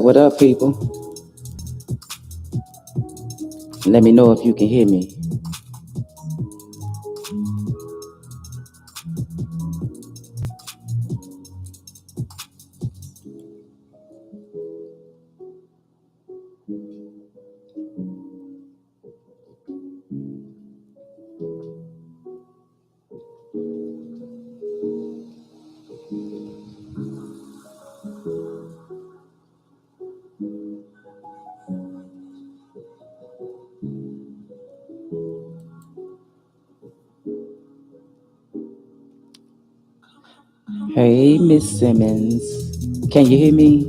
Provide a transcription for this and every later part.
What up, people? Let me know if you can hear me. Hey, Miss Simmons. Can you hear me?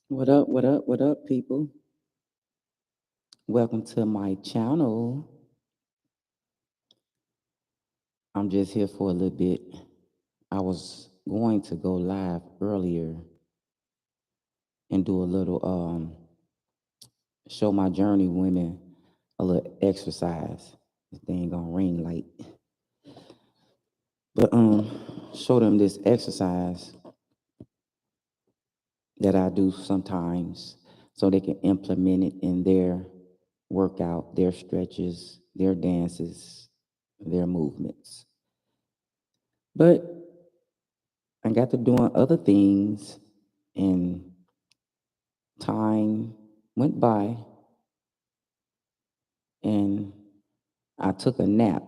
What up, what up, people? Welcome to my channel. I'm just here for a little bit. I was going to go live earlier and do a little show my journey women a little exercise. This thing gonna ring light. But show them this exercise that I do sometimes so they can implement it in their workout, their stretches, their dances, their movements. But I got to doing other things and time went by and I took a nap.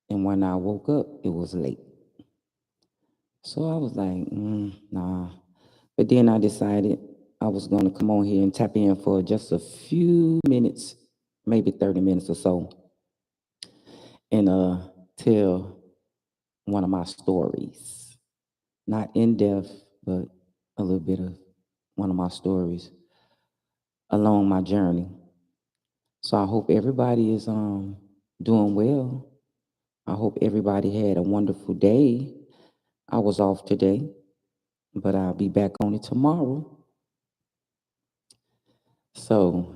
And when I woke up, it was late. So I was like, nah. But then I decided I was going to come on here and tap in for just a few minutes, maybe 30 minutes or so, and tell one of my stories. Not in depth, but a little bit of one of my stories along my journey. So I hope everybody is doing well. I hope everybody had a wonderful day. I was off today, but I'll be back on it tomorrow. So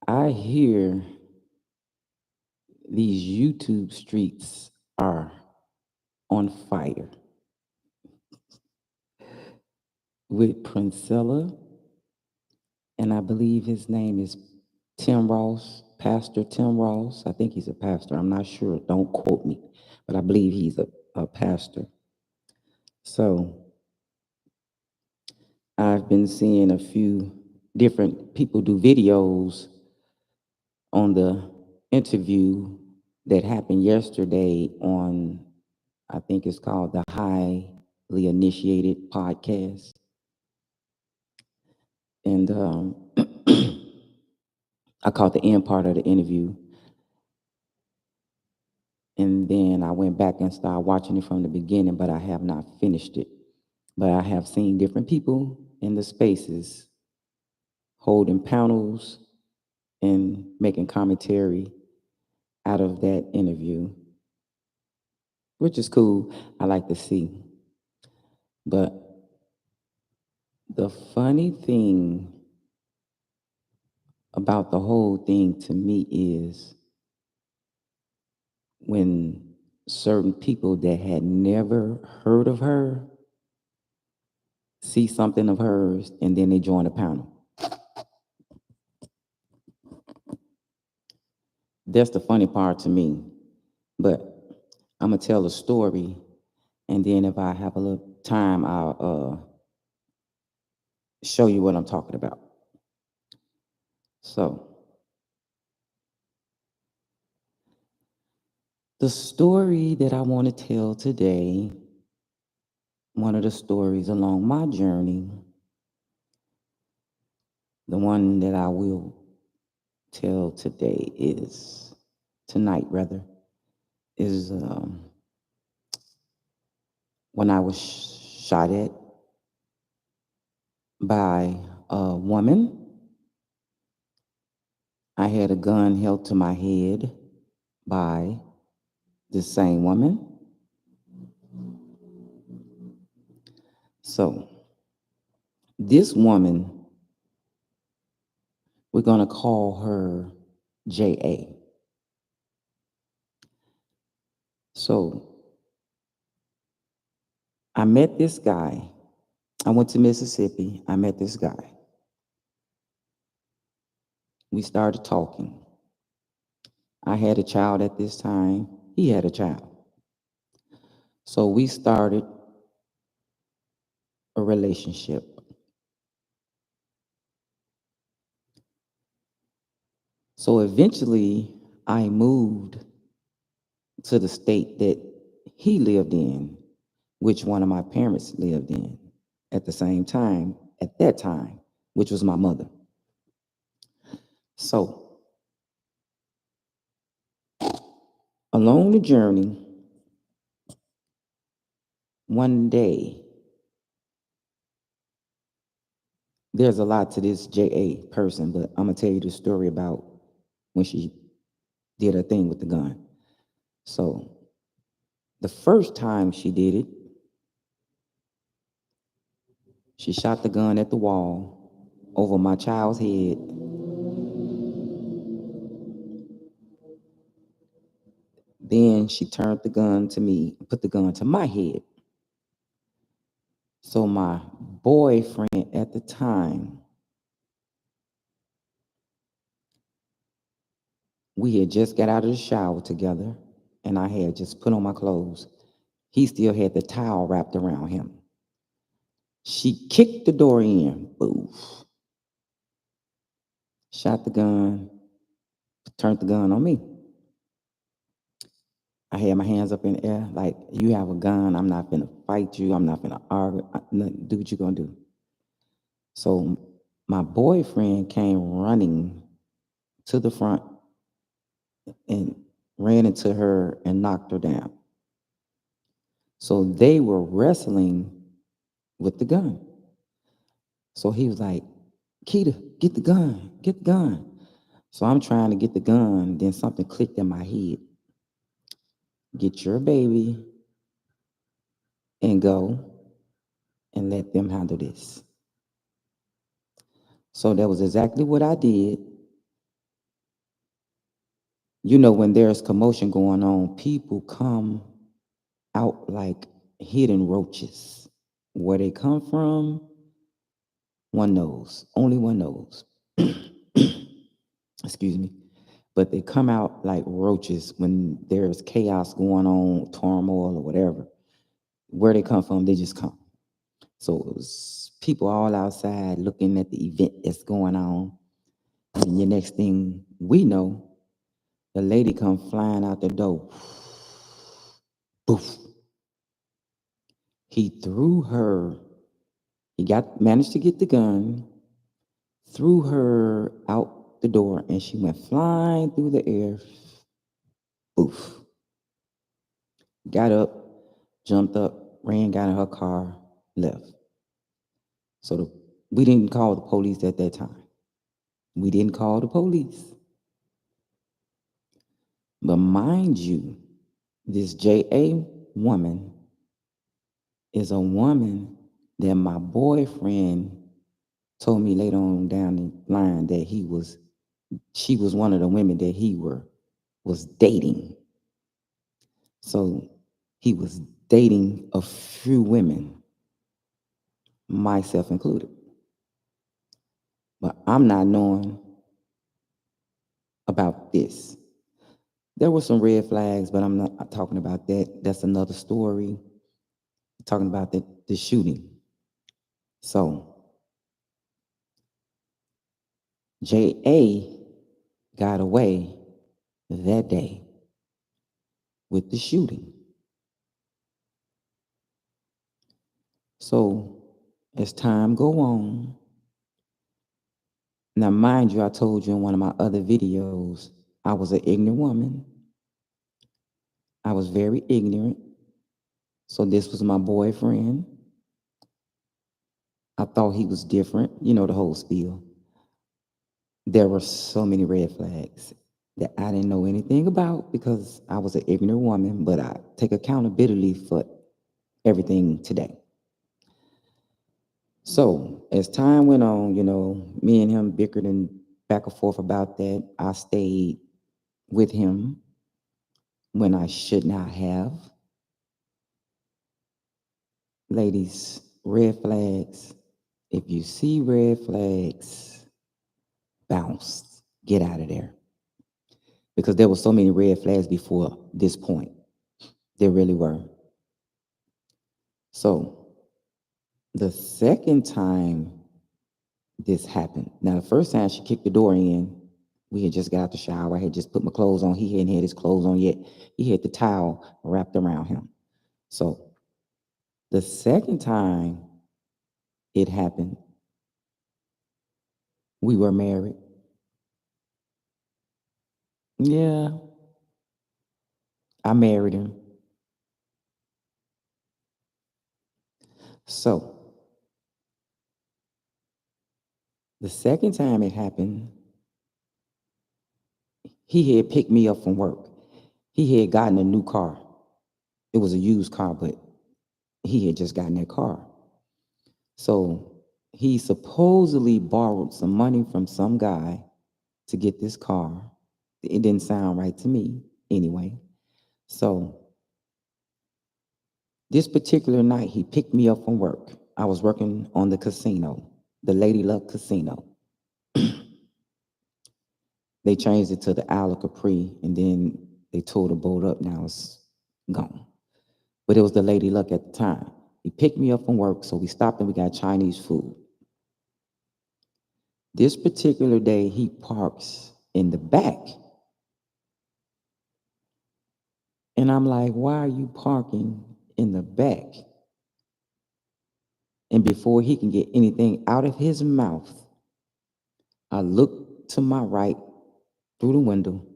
I hear these YouTube streets are on fire with Princella, and I believe his name is Tim Ross, Pastor Tim Ross. I think he's a pastor. I'm not sure. Don't quote me, but I believe he's a pastor. So I've been seeing a few different people do videos on the interview that happened yesterday on, I think it's called the Highly Initiated Podcast. And I caught the end part of the interview. And then I went back and started watching it from the beginning, but I have not finished it. But I have seen different people in the spaces holding panels and making commentary out of that interview, which is cool. I like to see. But the funny thing about the whole thing to me is when certain people that had never heard of her see something of hers and then they join the panel. That's the funny part to me. But I'm gonna tell a story, and then if I have a little time, I'll show you what I'm talking about. So the story that I want to tell today, one of the stories along my journey, the one that I will tell today is tonight rather is when I was shot at by a woman. I had a gun held to my head by the same woman. So this woman, we're gonna call her J.A. So I met this guy. I went to Mississippi. I met this guy. We started talking. I had a child at this time. He had a child. So we started a relationship. So eventually, I moved to the state that he lived in, which one of my parents lived in at the same time, at that time, which was my mother. So along the journey, one day, there's a lot to this JA person, but I'm gonna tell you the story about when she did her thing with the gun. So the first time she did it, she shot the gun at the wall over my child's head. Then she turned the gun to me, put the gun to my head. So my boyfriend at the time, we had just got out of the shower together, and I had just put on my clothes. He still had the towel wrapped around him. She kicked the door in, boof, shot the gun, turned the gun on me. I had my hands up in the air, like, you have a gun, I'm not gonna fight you, I'm not gonna argue, do what you gonna do. So my boyfriend came running to the front and ran into her and knocked her down. So they were wrestling with the gun. So he was like, Keita, get the gun, get the gun. So I'm trying to get the gun, then something clicked in my head. Get your baby and go and let them handle this. So that was exactly what I did. You know, when there's commotion going on, people come out like hidden roaches. Where they come from, one knows. Only one knows. Excuse me. But they come out like roaches when there's chaos going on, turmoil or whatever. Where they come from, they just come. So it was people all outside looking at the event that's going on. And the next thing we know, the lady come flying out the door. Poof. He threw her. He managed to get the gun, threw her out the door, and she went flying through the air. Poof. Got up, jumped up, ran, got in her car, left. So we didn't call the police at that time. We didn't call the police. But mind you, this J.A. woman is a woman that my boyfriend told me later on down the line that she was one of the women that he was dating. So he was dating a few women, myself included. But I'm not knowing about this. There were some red flags, but I'm not talking about that. That's another story. Talking about the shooting. So J.A. got away that day with the shooting. So as time go on, now mind you, I told you in one of my other videos, I was an ignorant woman. I was very ignorant. So this was my boyfriend. I thought he was different, the whole spiel. There were so many red flags that I didn't know anything about because I was an ignorant woman, but I take accountability for everything today. So as time went on, me and him bickered and back and forth about that. I stayed with him when I should not have. Ladies, red flags. If you see red flags, bounce. Get out of there. Because there were so many red flags before this point. There really were. So the second time this happened, now the first time she kicked the door in, we had just got out the shower. I had just put my clothes on. He hadn't had his clothes on yet. He had the towel wrapped around him. So the second time it happened, we were married. Yeah, I married him. So the second time it happened, he had picked me up from work. He had gotten a new car. It was a used car, but he had just gotten that car. So he supposedly borrowed some money from some guy to get this car. It didn't sound right to me anyway. So this particular night, he picked me up from work. I was working on the casino, the Lady Luck Casino. They changed it to the Isle of Capri, and then they tore the boat up. Now it's gone. But it was the Lady Luck at the time. He picked me up from work, so we stopped and we got Chinese food. This particular day, he parks in the back. And I'm like, why are you parking in the back? And before he can get anything out of his mouth, I look to my right through the window,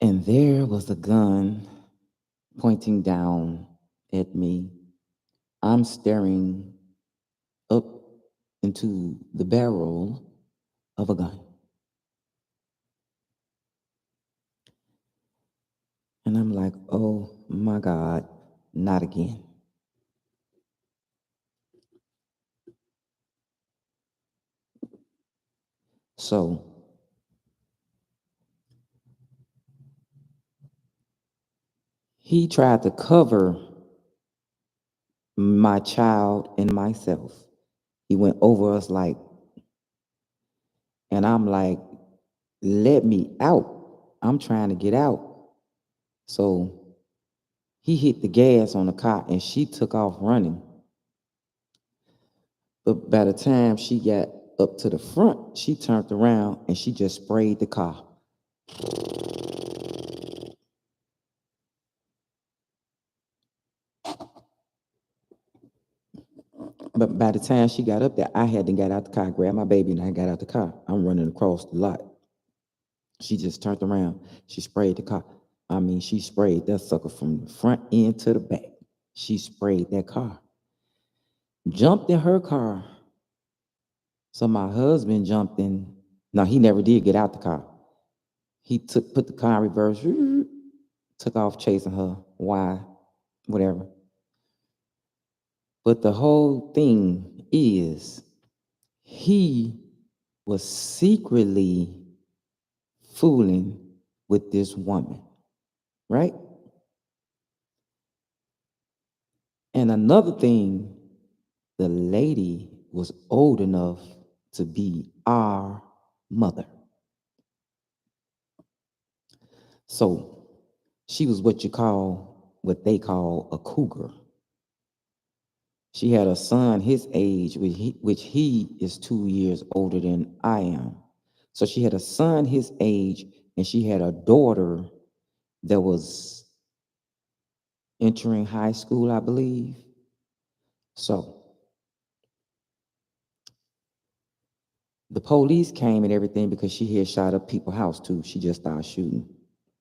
and there was a gun pointing down at me. I'm staring up into the barrel of a gun. And I'm like, oh my God, not again. So he tried to cover my child and myself. He went over us like, and I'm like, let me out. I'm trying to get out. So he hit the gas on the car and she took off running. But by the time she got up to the front, she turned around and she just sprayed the car. But by the time she got up there, I had to get out the car, grab my baby, and I got out the car. I'm running across the lot. She just turned around. She sprayed the car. I mean, she sprayed that sucker from the front end to the back. She sprayed that car. Jumped in her car. So my husband jumped in. No, he never did get out the car. He put the car in reverse, took off chasing her. Why? Whatever. But the whole thing is he was secretly fooling with this woman, right? And another thing, the lady was old enough to be our mother. So she was what they call a cougar. She had a son his age, which he is 2 years older than I am. So she had a son his age, and she had a daughter that was entering high school, I believe. So the police came and everything because she had shot up people's house too. She just started shooting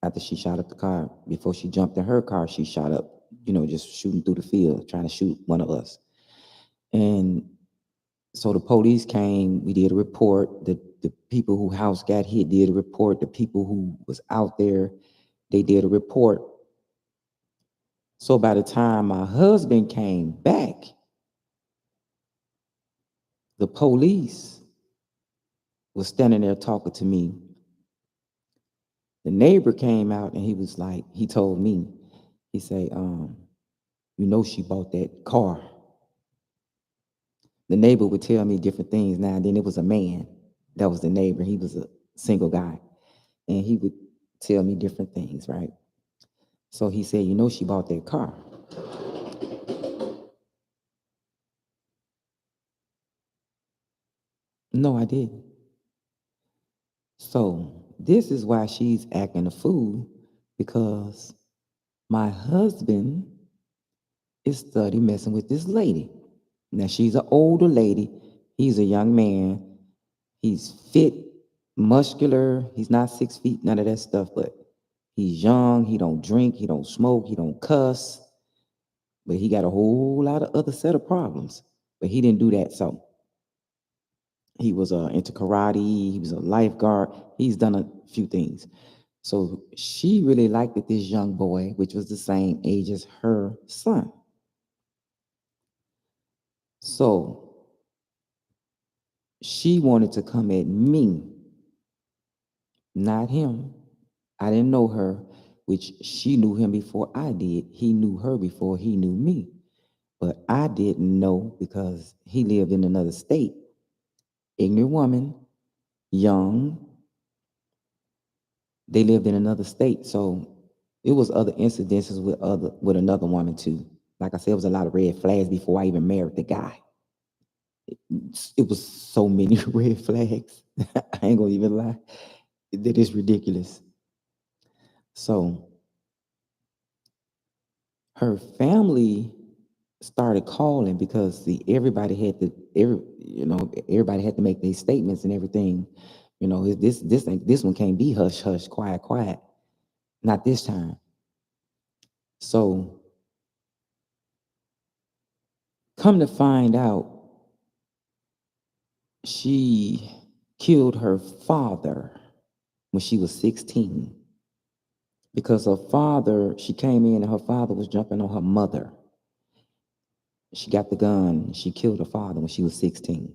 after she shot up the car. Before she jumped in her car, she shot up, just shooting through the field, trying to shoot one of us. And so the police came, we did a report. The people who house got hit did a report. The people who was out there, they did a report. So by the time my husband came back, the police was standing there talking to me. The neighbor came out and he was like, he told me, he said, she bought that car. The neighbor would tell me different things now. And then it was a man that was the neighbor. He was a single guy. And he would tell me different things, right? So he said, she bought that car. No, I didn't. So this is why she's acting a fool, because my husband is study messing with this lady. Now she's an older lady. He's a young man. He's fit, muscular. He's not 6 feet, none of that stuff, but he's young. He don't drink. He don't smoke. He don't cuss. But he got a whole lot of other set of problems. But he didn't do that. So he was into karate. He was a lifeguard. He's done a few things. So she really liked this young boy, which was the same age as her son. So she wanted to come at me, not him. I didn't know her, which she knew him before I did. He knew her before he knew me. But I didn't know because he lived in another state. Ignorant woman, young, they lived in another state. So it was other incidences with another woman too. Like I said, it was a lot of red flags before I even married the guy. It was so many red flags. I ain't gonna even lie. That is ridiculous. So her family started calling because everybody had to make these statements and everything. This one can't be hush hush, quiet quiet. Not this time. So come to find out, she killed her father when she was 16 because she came in and her father was jumping on her mother. She got the gun. She killed her father when she was 16.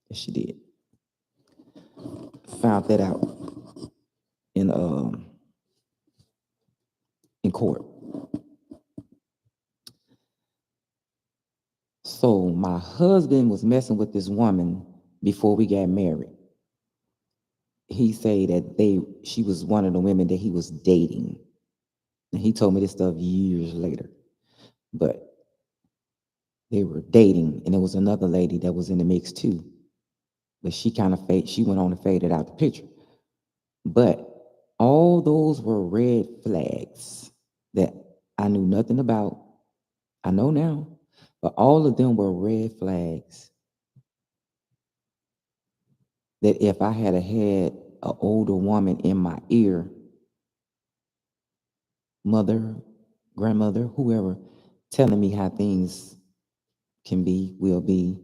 Yes, she did. Found that out in in court. So my husband was messing with this woman before we got married. He said that she was one of the women that he was dating. And he told me this stuff years later. But they were dating, and there was another lady that was in the mix too. But she went on and faded out the picture. But all those were red flags that I knew nothing about. I know now, but all of them were red flags that if I had had an older woman in my ear, mother, grandmother, whoever, telling me how things can be, will be,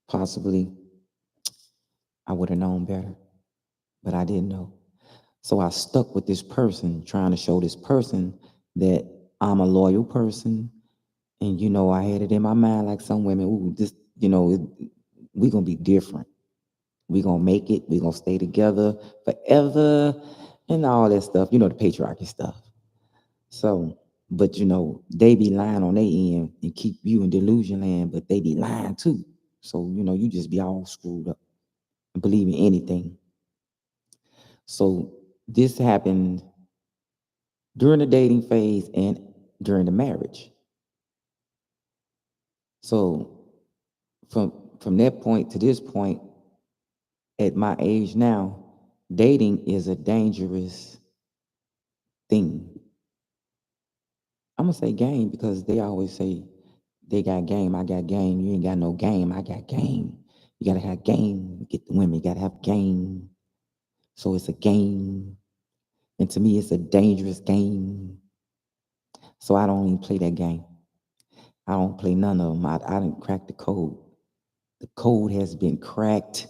possibly, I would have known better, but I didn't know. So I stuck with this person, trying to show this person that I'm a loyal person. And, I had it in my mind like some women, ooh, this, we going to be different. We going to make it. We going to stay together forever and all that stuff, the patriarchy stuff. So, but, they be lying on their end and keep you in delusion land, but they be lying too. So, you just be all screwed up and believe in anything. So this happened during the dating phase and during the marriage. So from that point to this point, at my age now, dating is a dangerous thing. I'm gonna say game because they always say they got game, I got game. You ain't got no game, I got game. You gotta have game, get the women, you gotta have game. So it's a game. And to me, it's a dangerous game. So I don't even play that game. I don't play none of them. I didn't crack the code. The code has been cracked.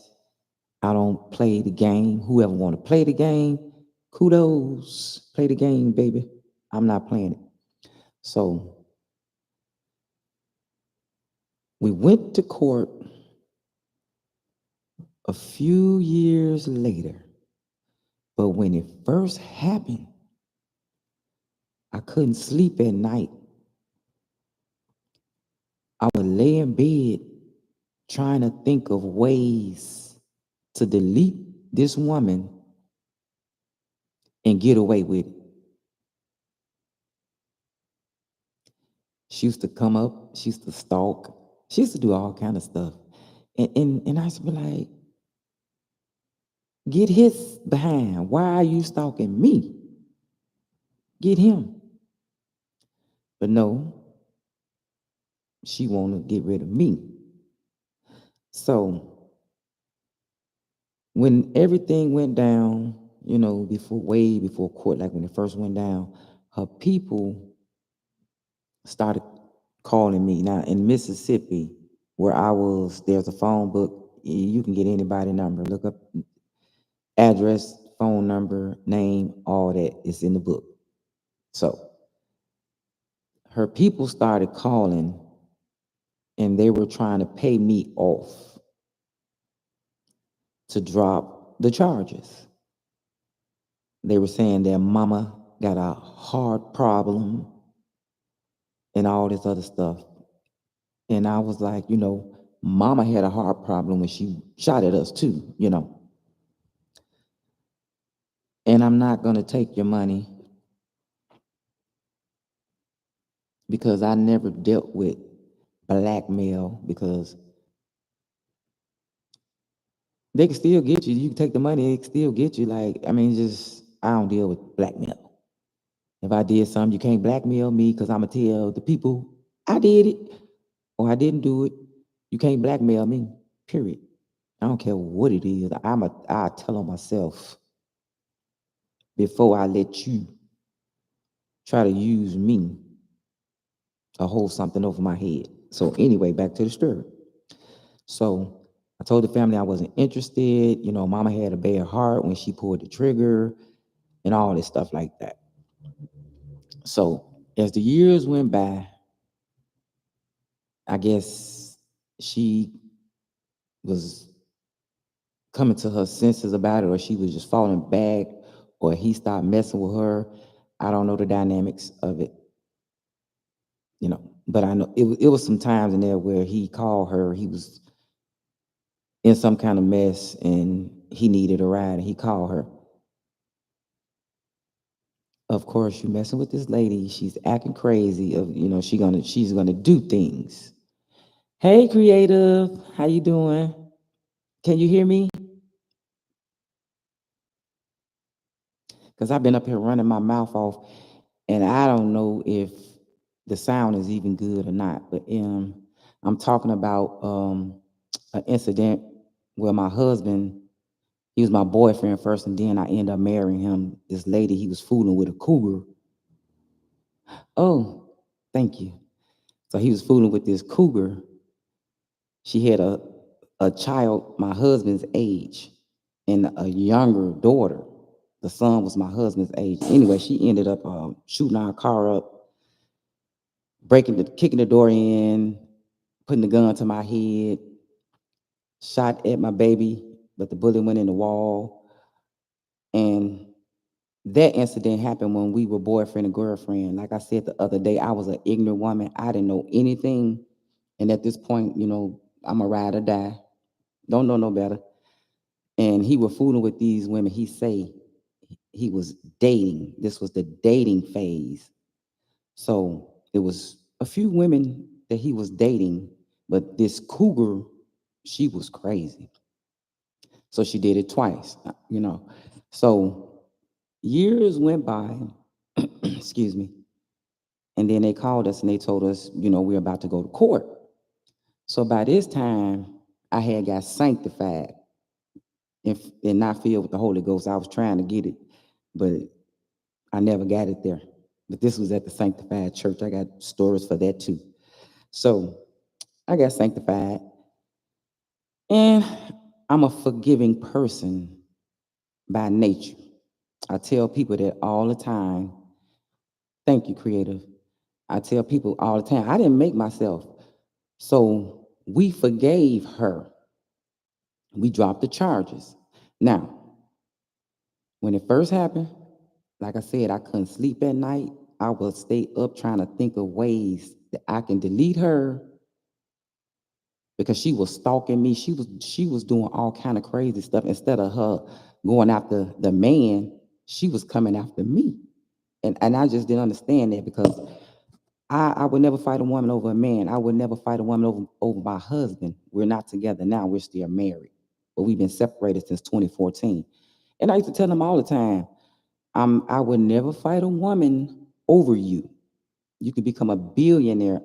I don't play the game. Whoever want to play the game, kudos. Play the game, baby. I'm not playing it. So we went to court a few years later. But when it first happened, I couldn't sleep at night. I would lay in bed trying to think of ways to delete this woman and get away with it. She used to come up, she used to stalk, she used to do all kind of stuff. And I used to be like, get his behind. Why are you stalking me? Get him. But no, she want to get rid of me. So when everything went down, way before court, like when it first went down, her people started calling me. Now in Mississippi, where I was, there's a phone book. You can get anybody number. Look up address, phone number, name, all that is in the book. So her people started calling and they were trying to pay me off to drop the charges. They were saying their mama got a heart problem and all this other stuff. And I was like, mama had a heart problem when she shot at us too. And I'm not going to take your money because I never dealt with blackmail because they can still get you. You can take the money, they can still get you. Like, I mean, I don't deal with blackmail. If I did something, you can't blackmail me because I'm going to tell the people I did it or I didn't do it. You can't blackmail me, period. I don't care what it is. I'll tell on myself before I let you try to use me to hold something over my head. So anyway, back to the story. So I told the family I wasn't interested. Mama had a bad heart when she pulled the trigger and all this stuff like that. So as the years went by, I guess she was coming to her senses about it, or she was just falling back, or he stopped messing with her. I don't know the dynamics of it, but I know it was some times in there where he called her. He was in some kind of mess and he needed a ride and he called her. Of course, you messing with this lady. She's acting crazy. She's gonna do things. Hey, creative, how you doing? Can you hear me? Because I've been up here running my mouth off, and I don't know if the sound is even good or not. But I'm talking about an incident where my husband, he was my boyfriend first, and then I ended up marrying him. This lady, he was fooling with a cougar. Oh, thank you. So he was fooling with this cougar. She had a child my husband's age and a younger daughter. The son was my husband's age. Anyway, she ended up shooting our car up, kicking the door in, putting the gun to my head, shot at my baby, but the bullet went in the wall. And that incident happened when we were boyfriend and girlfriend. Like I said the other day, I was an ignorant woman. I didn't know anything. And at this point, I'm a ride or die. Don't know no better. And he was fooling with these women. He say he was dating. This was the dating phase. So there was a few women that he was dating, but this cougar, she was crazy. So she did it twice. So years went by, excuse me, and then they called us and they told us, we're about to go to court. So by this time, I had got sanctified and not filled with the Holy Ghost. I was trying to get it, but I never got it there. But this was at the sanctified church. I got stories for that too. So I got sanctified, and I'm a forgiving person by nature. I tell people that all the time. Thank you, creative. I tell people all the time, I didn't make myself. So we forgave her. We dropped the charges. Now, when it first happened, like I said, I couldn't sleep at night. I would stay up trying to think of ways that I can delete her because she was stalking me. She was doing all kind of crazy stuff. Instead of her going after the man, she was coming after me. And I just didn't understand that because I would never fight a woman over a man. I would never fight a woman over my husband. We're not together now. We're still married. But we've been separated since 2014. And I used to tell them all the time, I would never fight a woman over you. You could become a billionaire.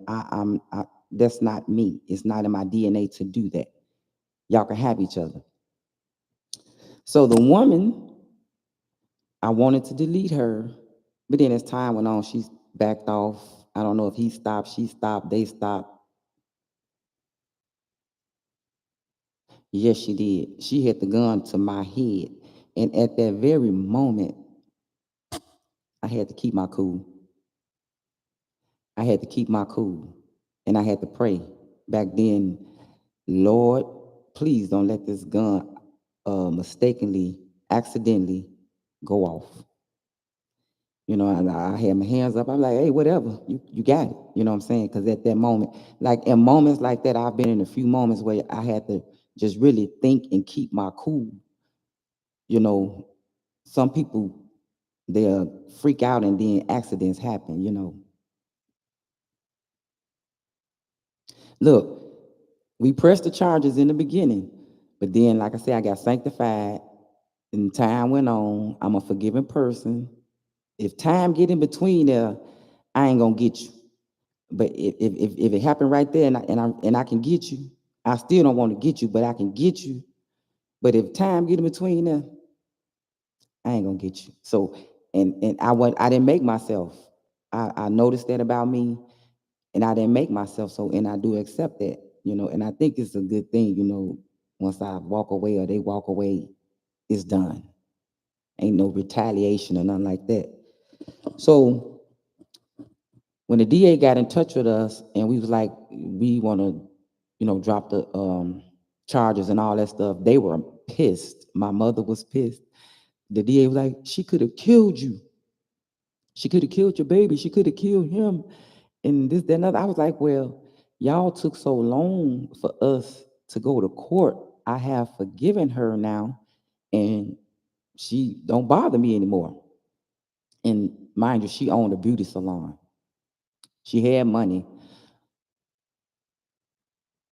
That's not me. It's not in my DNA to do that. Y'all can have each other. So the woman, I wanted to delete her, but then as time went on, she backed off. I don't know if he stopped, she stopped, they stopped. Yes, she did. She hit the gun to my head. And at that very moment, I had to keep my cool. I had to keep my cool. And I had to pray. Back then, Lord, please don't let this gun mistakenly, accidentally go off. And I had my hands up. I'm like, hey, whatever, you got it. You know what I'm saying? Because at that moment, like in moments like that, I've been in a few moments where I had to just really think and keep my cool. You know, some people, they'll freak out and then accidents happen. Look, we pressed the charges in the beginning, but then, like I said, I got sanctified and time went on. I'm a forgiving person. If time get in between there, I ain't gonna get you. But if it happened right there and I can get you, I still don't want to get you, but I can get you. But if time get in between there, I ain't gonna get you. So and I didn't make myself. I noticed that about me, and I didn't make myself. So and I do accept that. And I think it's a good thing. Once I walk away or they walk away, it's done. Ain't no retaliation or nothing like that. So when the DA got in touch with us and we was like, we want to, drop the charges and all that stuff, they were pissed. My mother was pissed. The DA was like, she could have killed you. She could have killed your baby. She could have killed him. And this, that, and other. I was like, well, y'all took so long for us to go to court. I have forgiven her now, and she don't bother me anymore. And mind you, she owned a beauty salon. She had money,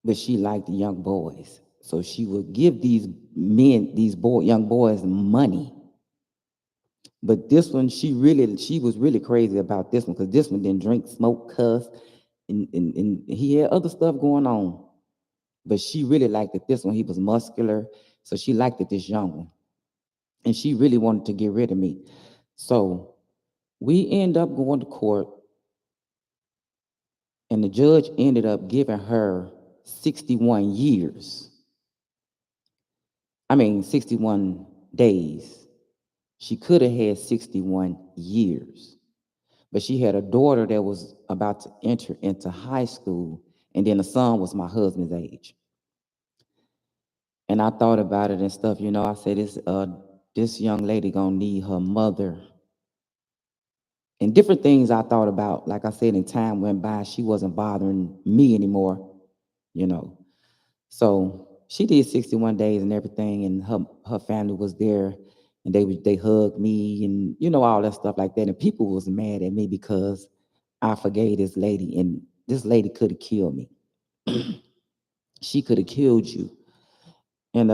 but she liked the young boys. So she would give these men, young boys money. But this one, she was really crazy about this one because this one didn't drink, smoke, cuss, and he had other stuff going on. But she really liked it. This one, he was muscular, so she liked it, this young one. And she really wanted to get rid of me. So we end up going to court, and the judge ended up giving her 61 years. I mean, 61 days. She could have had 61 years, but she had a daughter that was about to enter into high school, and then the son was my husband's age. And I thought about it and stuff, I said this young lady gonna need her mother. And different things I thought about. Like I said, in time went by, she wasn't bothering me anymore, you know. So she did 61 days and everything, and her family was there, and they hugged me, and all that stuff like that. And people was mad at me because I forgave this lady, and this lady could have killed me. She could have killed you. And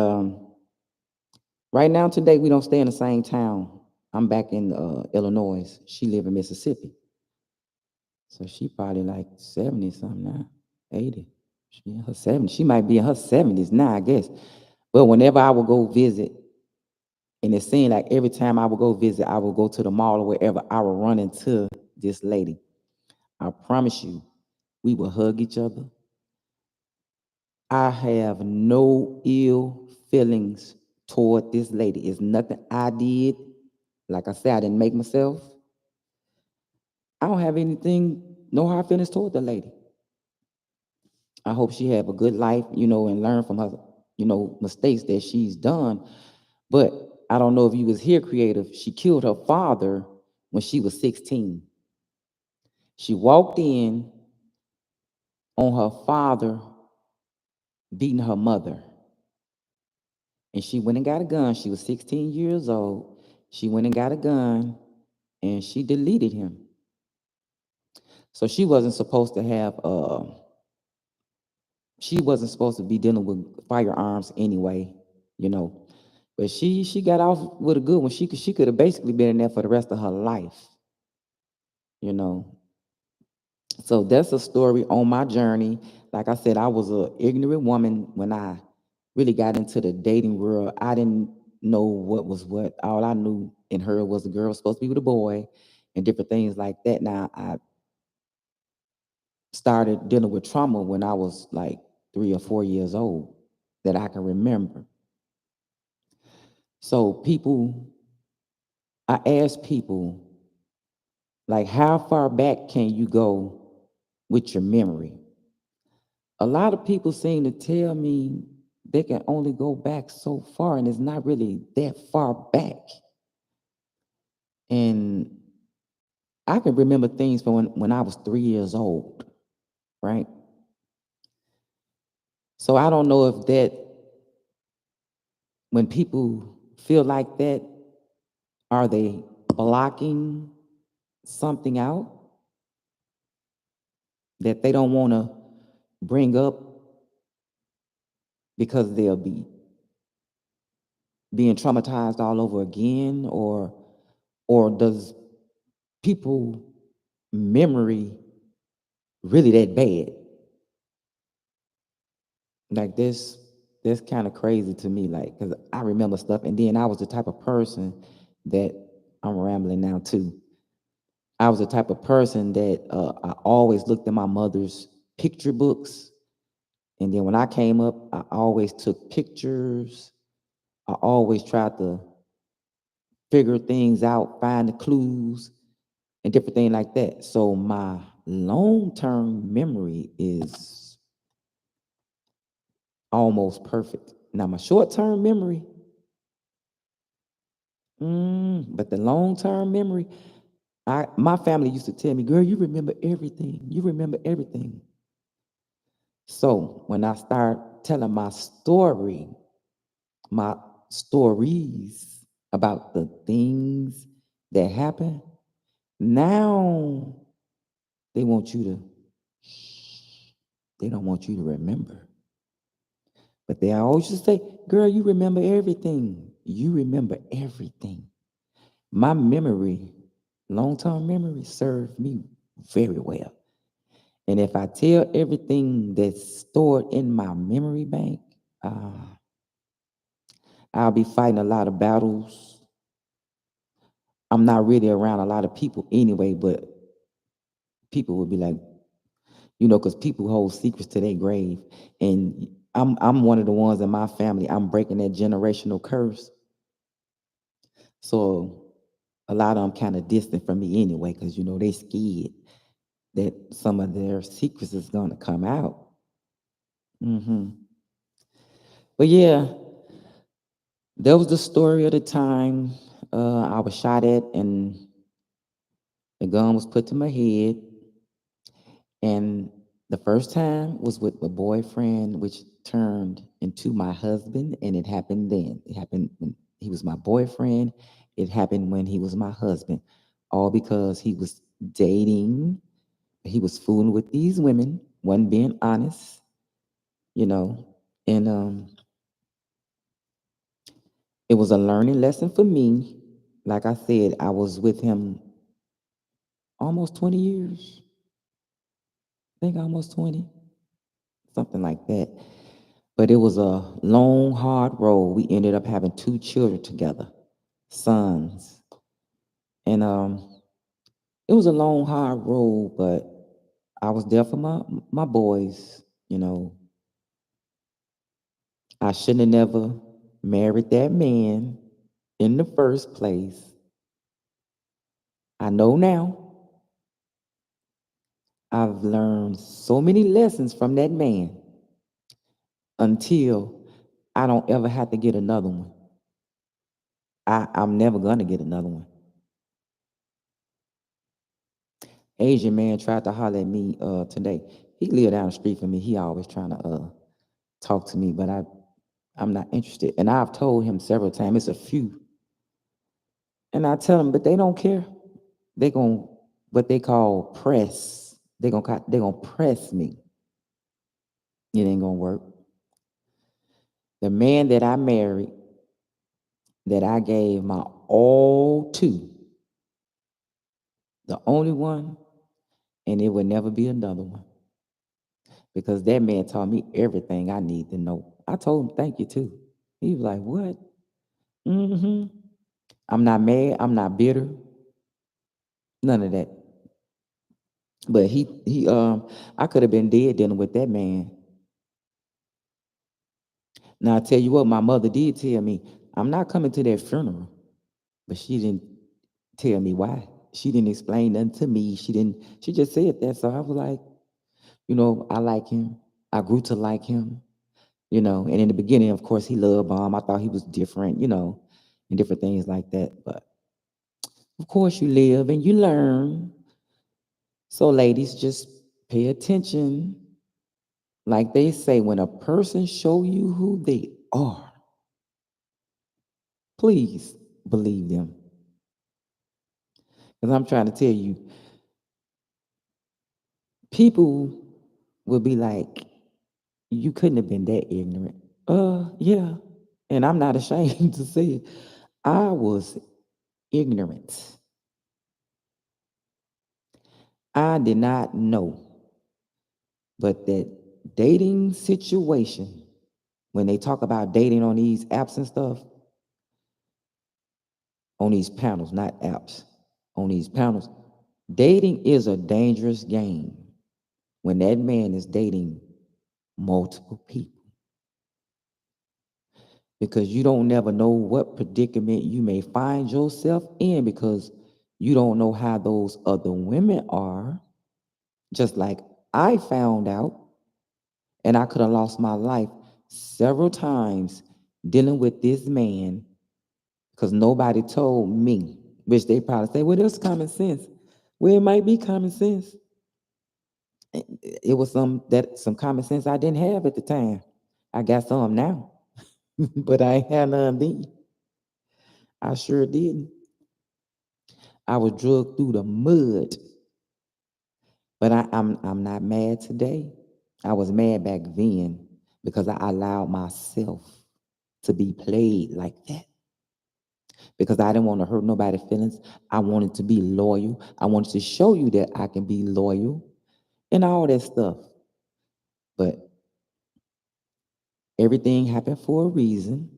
right now, today, we don't stay in the same town. I'm back in Illinois. She live in Mississippi. So she probably like 70 something now, 80. She in her 70s. She might be in her 70s now, I guess. But whenever I would go visit, and it seemed like every time I would go visit, I would go to the mall or wherever, I would run into this lady. I promise you, we would hug each other. I have no ill feelings toward this lady. It's nothing I did. Like I said, I didn't make myself. I don't have anything, no hard feelings toward the lady. I hope she have a good life, and learn from her, mistakes that she's done. But I don't know if you was here, creative. She killed her father when she was 16. She walked in on her father beating her mother. And she went and got a gun. She was 16 years old. She went and got a gun and she deleted him. So she wasn't supposed to be dealing with firearms anyway, you know. But she got off with a good one. She could have basically been in there for the rest of her life, you know. So that's a story on my journey. Like I said, I was a ignorant woman when I really got into the dating world. I didn't know what was what. All I knew in her was the girl was supposed to be with a boy and different things like that. Now I started dealing with trauma when I was like 3 or 4 years old that I can remember. So I asked people, like, how far back can you go with your memory? A lot of people seem to tell me they can only go back so far, and it's not really that far back. And I can remember things from when I was 3 years old, right? So I don't know if that, when people feel like that, are they blocking something out that they don't want to bring up because they'll be being traumatized all over again, or does people memory really that bad? Like this, that's kind of crazy to me. Like, cause I remember stuff, and then I was the type of person that I'm rambling now too. I was the type of person that I always looked at my mother's picture books, and then when I came up, I always took pictures. I always tried to figure things out, find the clues, and different things like that. So my long-term memory is almost perfect. Now my short-term memory, but the long-term memory, my family used to tell me, "Girl, you remember everything. You remember everything." So when I start telling my stories about the things that happen, now they want you to, they don't want you to remember. But they always just say, "Girl, you remember everything. You remember everything." My memory, long-term memory, served me very well. And if I tell everything that's stored in my memory bank, uh, I'll be fighting a lot of battles. I'm not really around a lot of people anyway, but people will be like, because people hold secrets to their grave. And I'm one of the ones in my family, I'm breaking that generational curse. So a lot of them kind of distant from me anyway, because they scared that some of their secrets is gonna come out. But yeah, that was the story of the time I was shot at and the gun was put to my head. And the first time was with my boyfriend, which turned into my husband, and it happened then. It happened when he was my boyfriend. It happened when he was my husband, all because he was dating. He was fooling with these women, wasn't being honest, you know. And it was a learning lesson for me. Like I said, I was with him almost 20 years. I think almost 20, something like that. But it was a long, hard road. We ended up having two children together, sons. And it was a long, hard road, but I was there for my boys. I shouldn't have never married that man in the first place. I know now. I've learned so many lessons from that man until I don't ever have to get another one. I'm never gonna get another one. Asian man tried to holler at me today. He lived down the street from me. He always trying to talk to me, but I'm not interested. And I've told him several times, it's a few. And I tell them, but they don't care. They going what they call press. They gonna press me. It ain't gonna work. The man that I married, that I gave my all to, the only one, and it would never be another one. Because that man taught me everything I need to know. I told him thank you too. He was like, "What?" hmm I'm not mad. I'm not bitter. None of that. But I could have been dead dealing with that man. Now I tell you what, my mother did tell me, I'm not coming to that funeral. But she didn't tell me why. She didn't explain nothing to me. She just said that. So I was like, I like him. I grew to like him. And in the beginning, of course, he loved bomb. I thought he was different, and different things like that. But of course, you live and you learn. So, ladies, just pay attention. Like they say, when a person show you who they are, please believe them. Because I'm trying to tell you, people will be like, you couldn't have been that ignorant. Yeah. And I'm not ashamed to say it. I was ignorant. I did not know, but that dating situation, when they talk about dating on these apps and stuff, on these panels, not apps, on these panels, dating is a dangerous game when that man is dating multiple people because you don't never know what predicament you may find yourself in because you don't know how those other women are. Just like I found out, and I could have lost my life several times dealing with this man because nobody told me, which they probably say, well, there's common sense. Well, it might be common sense. It was some common sense I didn't have at the time. I got some now, but I ain't had none then. I sure didn't. I was drugged through the mud, but I'm not mad today. I was mad back then because I allowed myself to be played like that because I didn't want to hurt nobody's feelings. I wanted to be loyal. I wanted to show you that I can be loyal and all that stuff. But everything happened for a reason,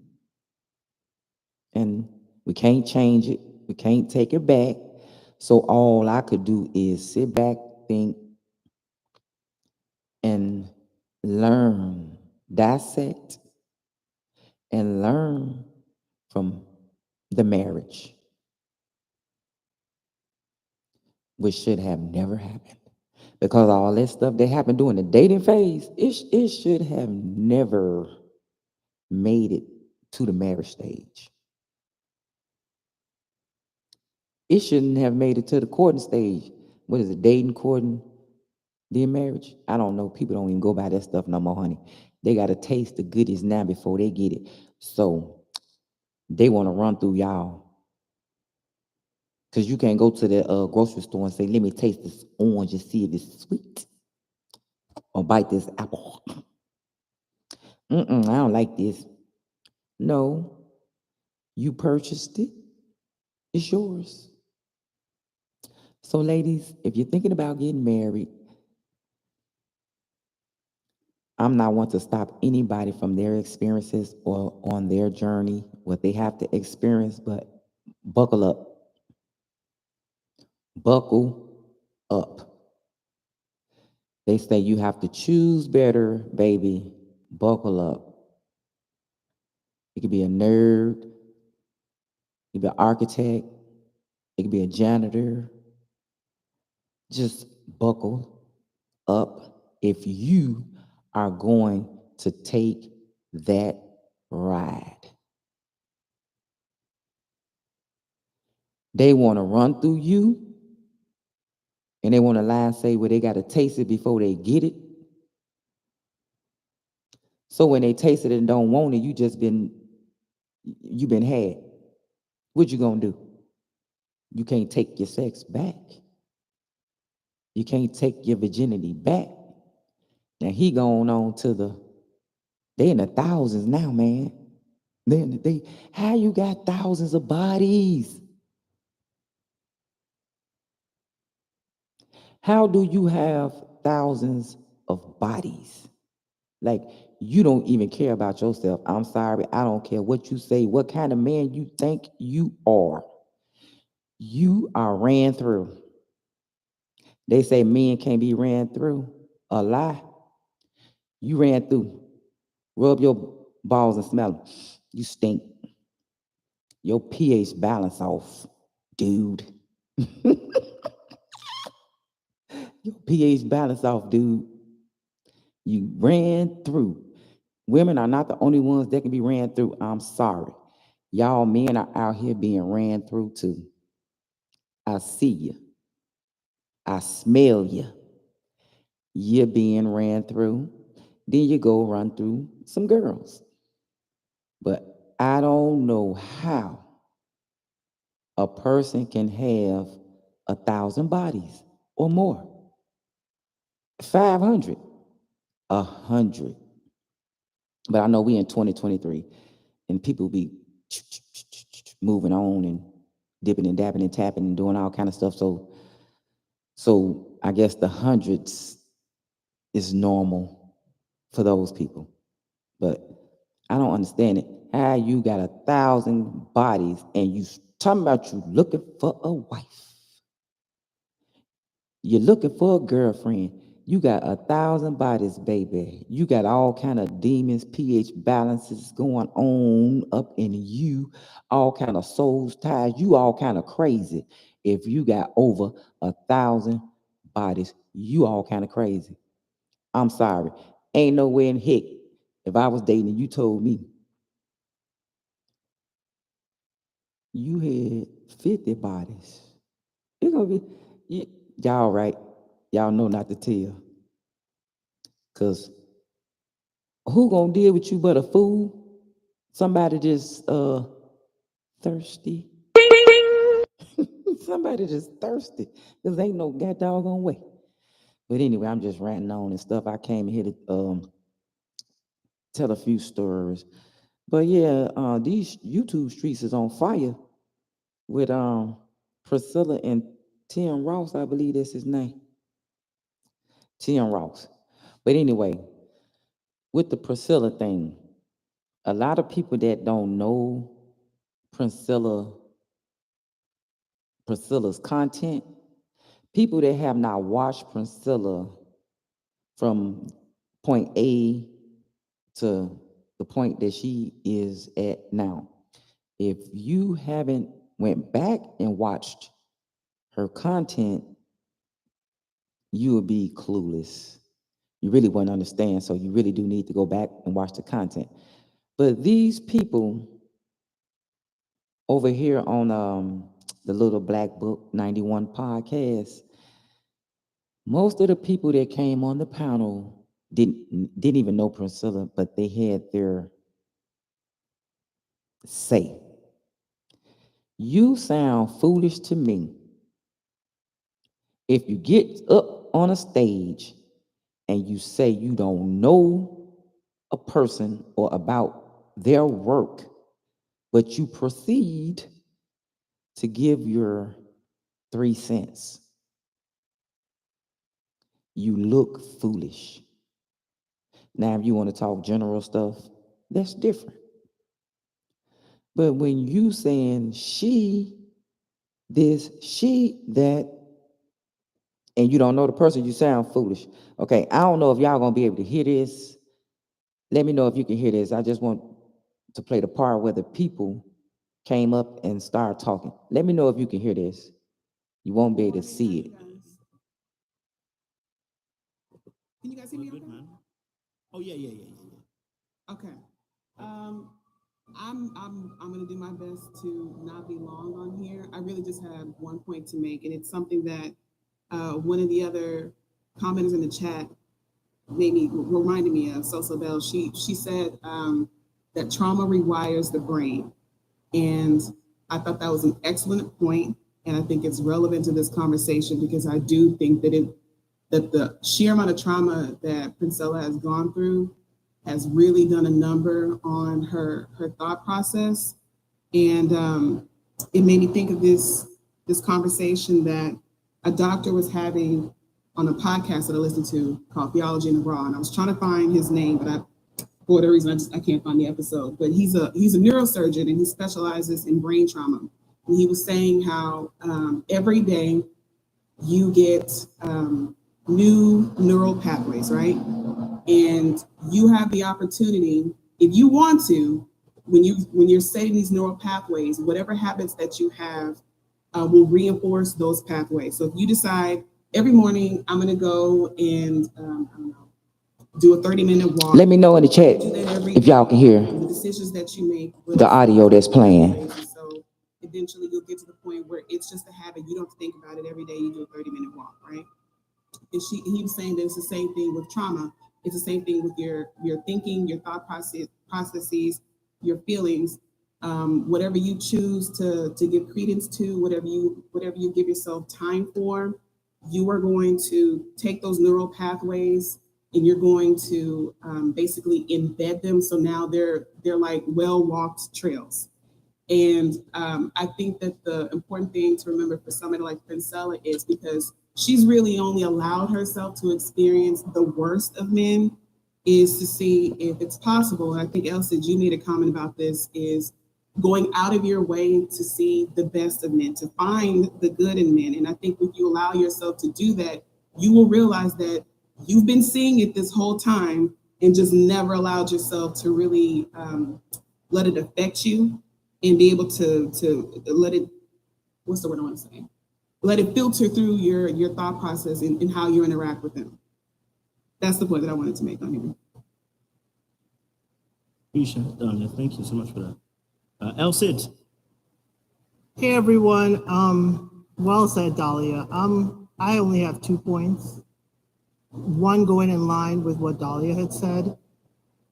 and we can't change it. We can't take it back. So all I could do is sit back, think, and learn, dissect, and learn from the marriage, which should have never happened. Because all that stuff that happened during the dating phase, it should have never made it to the marriage stage. It shouldn't have made it to the courting stage. What is it, dating, courting, then marriage? I don't know. People don't even go by that stuff no more, honey. They got to taste the goodies now before they get it. So they want to run through y'all. Because you can't go to the grocery store and say, let me taste this orange and see if it's sweet. Or bite this apple. I don't like this. No, you purchased it. It's yours. So, ladies, if you're thinking about getting married, I'm not one to stop anybody from their experiences or on their journey, what they have to experience, but buckle up. Buckle up. They say you have to choose better, baby. Buckle up. It could be a nerd, it could be an architect, it could be a janitor. Just buckle up if you are going to take that ride. They want to run through you and they want to lie and say, well, they got to taste it before they get it. So when they taste it and don't want it, you been had. What you gonna do? You can't take your sex back. You can't take your virginity back. Now he going on to they in the thousands now, man. How you got thousands of bodies? How do you have thousands of bodies? Like, you don't even care about yourself. I'm sorry. I don't care what you say, what kind of man you think you are. You are ran through. They say men can't be ran through. A lie. You ran through. Rub your balls and smell them. You stink. Your pH balance off, dude. Your pH balance off, dude. You ran through. Women are not the only ones that can be ran through. I'm sorry. Y'all men are out here being ran through too. I see you. I smell you. You're being ran through. Then you go run through some girls. But I don't know how a person can have 1,000 bodies or more. 500, 100. But I know we in 2023 and people be moving on and dipping and dabbing and tapping and doing all kind of stuff. So I guess the hundreds is normal for those people. But I don't understand it. How you got 1,000 bodies and you talking about you looking for a wife. You're looking for a girlfriend. You got 1,000 bodies, baby. You got all kind of demons, pH balances going on up in you, all kind of souls ties. You all kind of crazy. If you got over 1,000 bodies, you all kind of crazy. I'm sorry. Ain't no way in heck. If I was dating, you told me you had 50 bodies. It's gonna be y'all right. Y'all know not to tell. Cause who gonna deal with you but a fool? Somebody just thirsty. Somebody just thirsty. Cause ain't no god doggone way. But anyway, I'm just ranting on and stuff. I came here to tell a few stories. But yeah, these YouTube streets is on fire with Priscilla and Tim Ross, I believe that's his name. Tim Ross. But anyway, with the Priscilla thing, a lot of people that don't know Priscilla, Priscilla's content, people that have not watched Priscilla from point A to the point that she is at now. if you haven't went back and watched her content, you will be clueless. You really wouldn't understand, so you really do need to go back and watch the content. But these people over here on the Little Black Book 91 podcast, most of the people that came on the panel didn't even know Priscilla, but they had their say. You sound foolish to me if you get up on a stage and you say you don't know a person or about their work, but you proceed to give your 3 cents. You look foolish. Now, if you want to talk general stuff, that's different. But when you saying she this, she that, and you don't know the person, you sound foolish. Okay, I don't know if y'all gonna be able to hear this. Let me know if you can hear this. I just want to play the part where the people came up and started talking. Let me know if you can hear this. You won't be able to see it. Can you guys hear me okay? Oh yeah. Okay. I'm gonna do my best to not be long on here. I really just have one point to make, and it's something that one of the other commenters in the chat reminded me of. Sosa Bell. She said that trauma rewires the brain, and I thought that was an excellent point, and I think it's relevant to this conversation because I do think that the sheer amount of trauma that Princella has gone through has really done a number on her thought process. And it made me think of this conversation that a doctor was having on a podcast that I listened to called Theology in the Raw. And I was trying to find his name, but for whatever reason, I can't find the episode. But he's a neurosurgeon and he specializes in brain trauma. And he was saying how every day you get new neural pathways, right? And you have the opportunity, if you want to, when you're setting these neural pathways, whatever habits that you have will reinforce those pathways. So if you decide every morning I'm going to go and I don't know, do a 30-minute walk. Let me know in the chat if y'all can hear the decisions that you make, the audio that's playing. So eventually you'll get to the point where it's just a habit. You don't have to think about it every day. You do a 30-minute walk, right? And he was saying that it's the same thing with trauma. It's the same thing with your thinking, your thought processes, your feelings. Whatever you choose to give credence to, whatever you give yourself time for, you are going to take those neural pathways and you're going to basically embed them. So now they're like well-walked trails. And I think that the important thing to remember for somebody like Princella is because she's really only allowed herself to experience the worst of men is to see if it's possible. And I think Elsa, you made a comment about this, is going out of your way to see the best of men, to find the good in men. And I think if you allow yourself to do that, you will realize that you've been seeing it this whole time and just never allowed yourself to really let it affect you and be able to let it, what's the word I want to say? Let it filter through your thought process and how you interact with them. That's the point that I wanted to make on here. Appreciate it, thank you so much for that. El Cid. Hey everyone. Well said, Dahlia. I only have 2 points. One going in line with what Dahlia had said.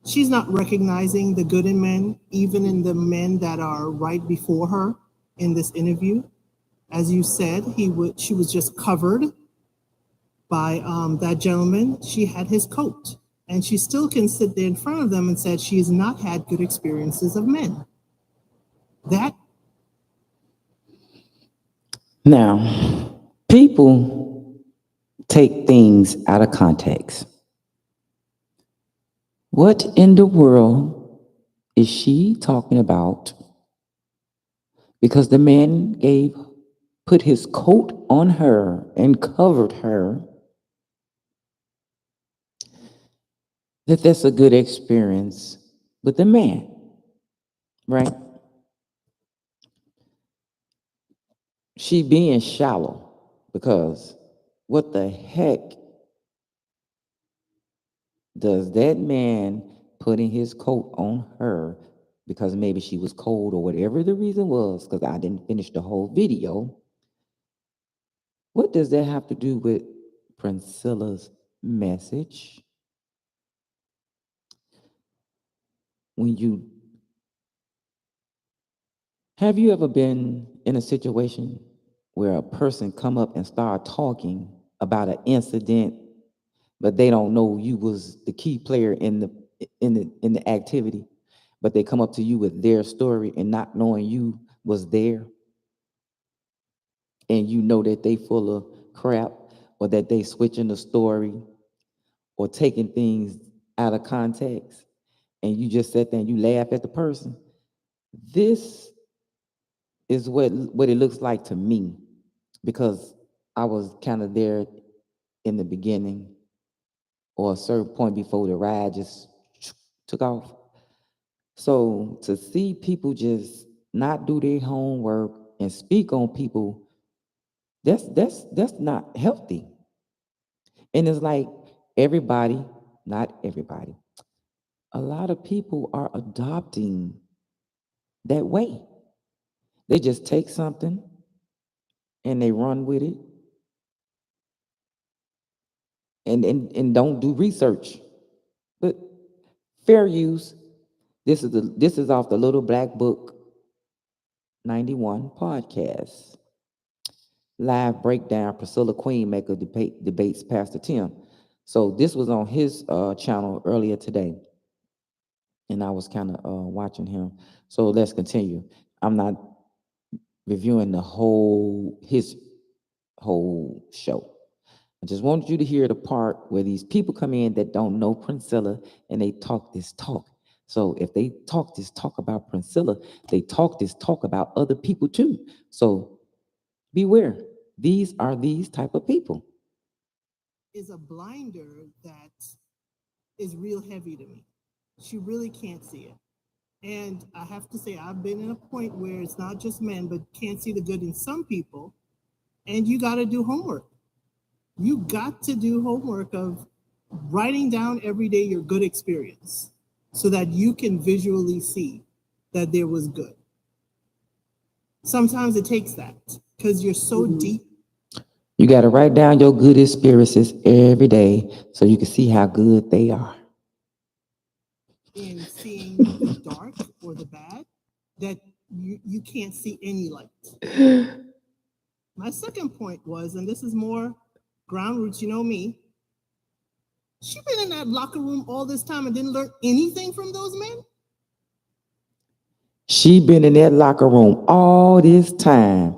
She's not recognizing the good in men, even in the men that are right before her in this interview. As you said, she was just covered by that gentleman. She had his coat, and she still can sit there in front of them and said she has not had good experiences of men. That. Now, people take things out of context. What in the world is she talking about? Because the man put his coat on her and covered her, that's a good experience with the man, right? she being shallow because what the heck does that man putting his coat on her because maybe she was cold or whatever the reason was, because I didn't finish the whole video. What does that have to do with Priscilla's message? When you have you ever been in a situation where a person come up and start talking about an incident, but they don't know you was the key player in the activity, but they come up to you with their story and not knowing you was there, and you know that they full of crap or that they switching the story or taking things out of context, and you just sit there and you laugh at the person. This is what it looks like to me, because I was kind of there in the beginning or a certain point before the ride just took off. So to see people just not do their homework and speak on people, that's not healthy. And it's like everybody, not everybody, a lot of people are adopting that way. They just take something and they run with it and don't do research. But fair use, this is off the Little Black Book 91 podcast. Live breakdown, Priscilla Queenmaker debates Pastor Tim. So this was on his channel earlier today, and I was kind of watching him. So let's continue. I'm not reviewing his whole show. I just wanted you to hear the part where these people come in that don't know Priscilla and they talk this talk. So if they talk this talk about Priscilla, they talk this talk about other people too. So beware. These are these type of people. Is a blinder that is real heavy to me. She really can't see it. And I have to say, I've been in a point where it's not just men, but can't see the good in some people. And you got to do homework. You got to do homework of writing down every day your good experience so that you can visually see that there was good. Sometimes it takes that because you're so deep. You got to write down your good experiences every day so you can see how good they are. In seeing the dark or the bad, that you can't see any light. My second point was, and this is more ground roots, you know me, she been in that locker room all this time and didn't learn anything from those men? She been in that locker room all this time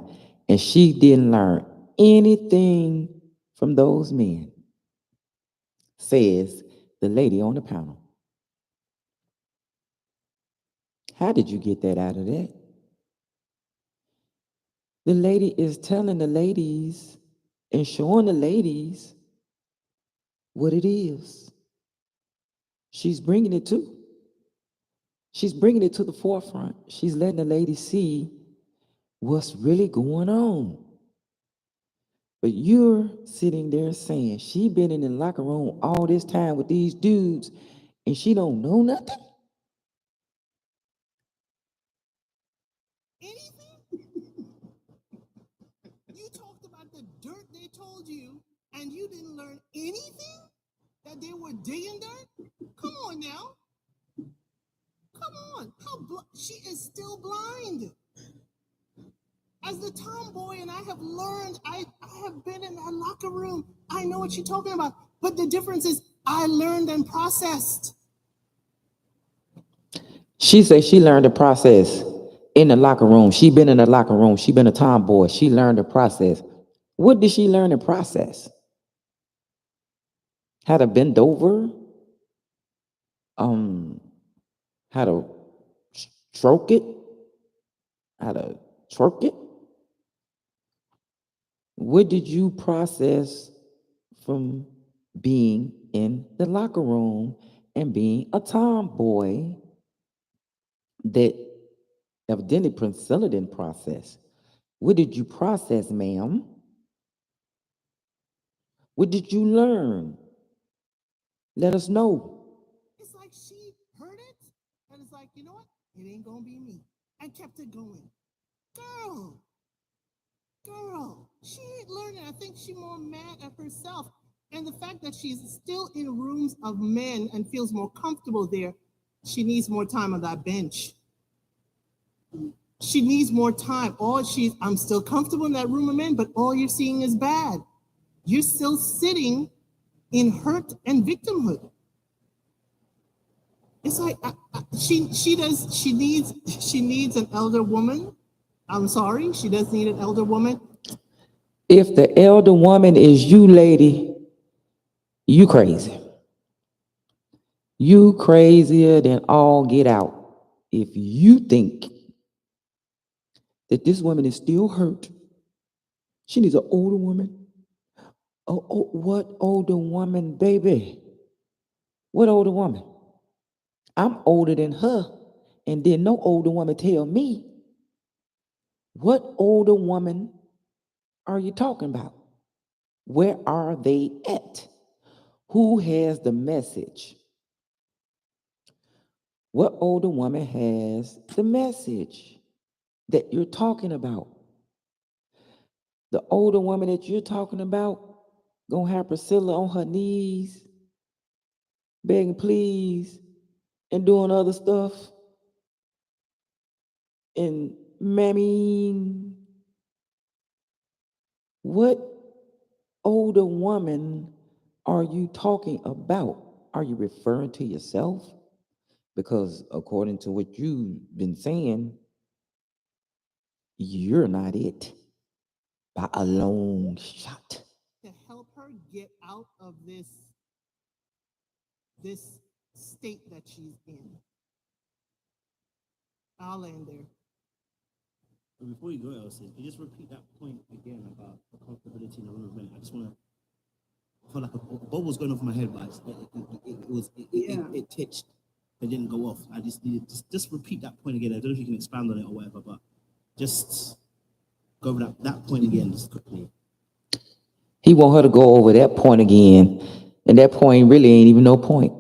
and she didn't learn anything from those men, says the lady on the panel. How did you get that out of that? The lady is telling the ladies and showing the ladies what it is. She's bringing it to. She's bringing it to the forefront. She's letting the ladies see what's really going on. But you're sitting there saying she been in the locker room all this time with these dudes and she don't know nothing? Anything? You talked about the dirt they told you and you didn't learn anything? That they were digging dirt? Come on now. Come on. She is still blind. As the tomboy, and I have learned, I have been in that locker room. I know what you're talking about. But the difference is I learned and processed. She said she learned the process in the locker room. She been in the locker room. She been a tomboy. She learned the process. What did she learn the process? How to bend over? How to stroke it? How to twerk it? What did you process from being in the locker room and being a tomboy that evidently Priscilla didn't process? What did you process, ma'am? What did you learn? Let us know. It's like she heard it and it's like, you know what? It ain't gonna be me. And kept it going. Girl, she ain't learning. I think she's more mad at herself. And the fact that she's still in rooms of men and feels more comfortable there, she needs more time on that bench. She needs more time. I'm still comfortable in that room of men, but all you're seeing is bad. You're still sitting in hurt and victimhood. It's like she needs an elder woman. I'm sorry, she does need an elder woman. If the elder woman is you, lady, you crazy. You crazier than all get out. If you think that this woman is still hurt, she needs an older woman. Oh, what older woman, baby? What older woman? I'm older than her, and then no older woman tell me. What older woman are you talking about? Where are they at? Who has the message? What older woman has the message that you're talking about? The older woman that you're talking about gonna have Priscilla on her knees, begging please, and doing other stuff. And mammy, what older woman are you talking about? Are you referring to yourself? Because according to what you've been saying, you're not it by a long shot. To help her get out of this state that she's in. I'll end there. Before you go, Elsie, can you just repeat that point again about the comfortability in the room of men? I just want to. I felt like a bulb was going off my head, but it titched. It didn't go off. I just needed just repeat that point again. I don't know if you can expand on it or whatever, but just go over that point again, just quickly. He want her to go over that point again, and that point really ain't even no point.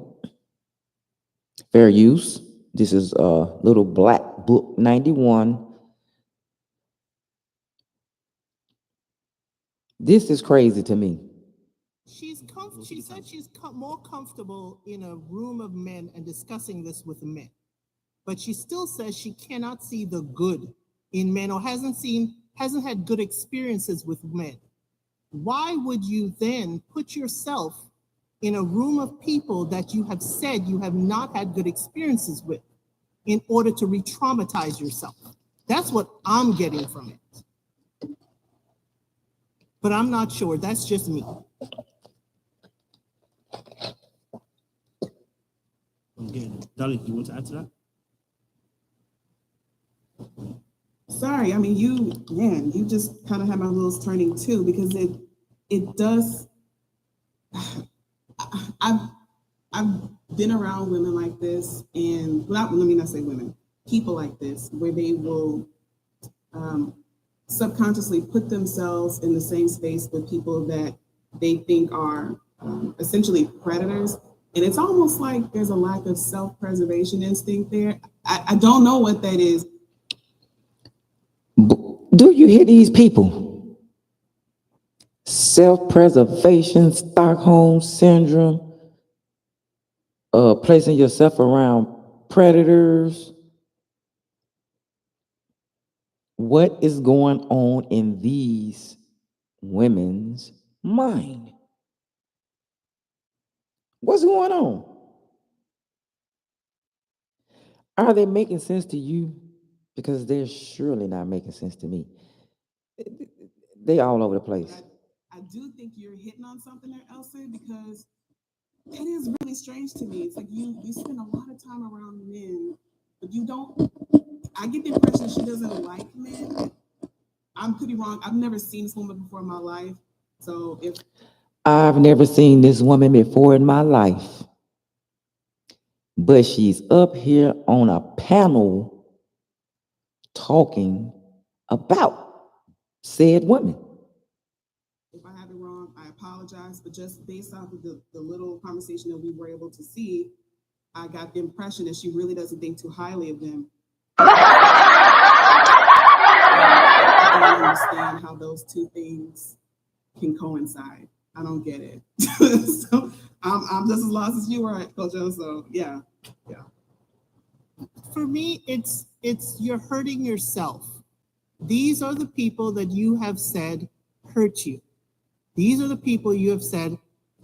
Fair use. This is little black book 91. This is crazy to me. She said she's more comfortable in a room of men and discussing this with men, but she still says she cannot see the good in men or hasn't had good experiences with men. Why would you then put yourself in a room of people that you have said you have not had good experiences with in order to re-traumatize yourself? That's what I'm getting from it. But I'm not sure. That's just me. Darling, you want to add to that? Sorry, I mean, you just kind of had my wheels turning too, because it does. I've been around women like this, and let me not say women, people like this, where they will subconsciously put themselves in the same space with people that they think are essentially predators. And it's almost like there's a lack of self-preservation instinct there. I don't know what that is. Do you hear these people? Self-preservation, Stockholm syndrome, placing yourself around predators. What is going on in these women's mind? What's going on? Are they making sense to you? Because they're surely not making sense to me. They all over the place. I do think you're hitting on something there, Elsie, because it is really strange to me. It's like you spend a lot of time around men, but you don't. I get the impression she doesn't like men. I'm pretty wrong. I've never seen this woman before in my life. So if I've never seen this woman before in my life, but she's up here on a panel talking about said woman. If I have it wrong, I apologize, but just based off of the little conversation that we were able to see, I got the impression that she really doesn't think too highly of them. I don't understand how those two things can coincide. I don't get it. So I'm just as lost as you are, Coach O. So yeah. For me, it's you're hurting yourself. These are the people that you have said hurt you. These are the people you have said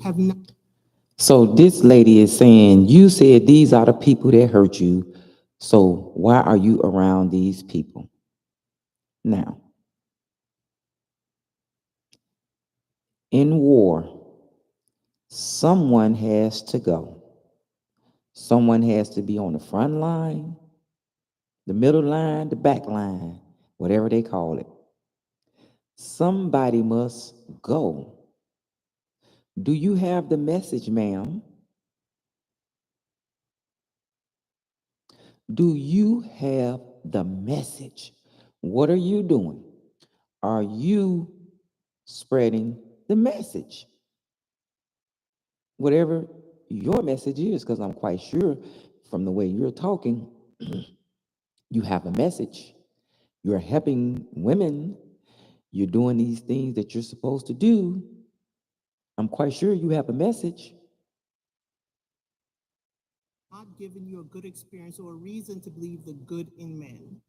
have not. So this lady is saying, you said these are the people that hurt you. So why are you around these people? Now, in war, someone has to go. Someone has to be on the front line, the middle line, the back line, whatever they call it. Somebody must go. Do you have the message, ma'am? Do you have the message? What are you doing? Are you spreading the message? Whatever your message is, because I'm quite sure from the way you're talking, you have a message. You're helping women. You're doing these things that you're supposed to do. I'm quite sure you have a message. Not giving you a good experience or a reason to believe the good in men,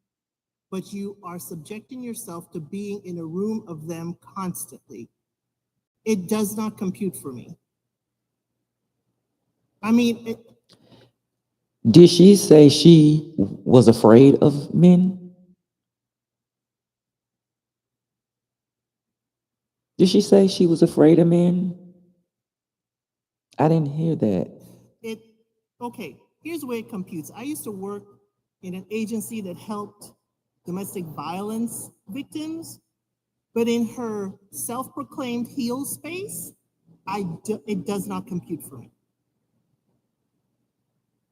but you are subjecting yourself to being in a room of them constantly. It does not compute for me. I mean, Did she say she was afraid of men? Did she say she was afraid of men? I didn't hear that. Okay, here's where it computes. I used to work in an agency that helped domestic violence victims, but in her self-proclaimed heal space, it does not compute for me.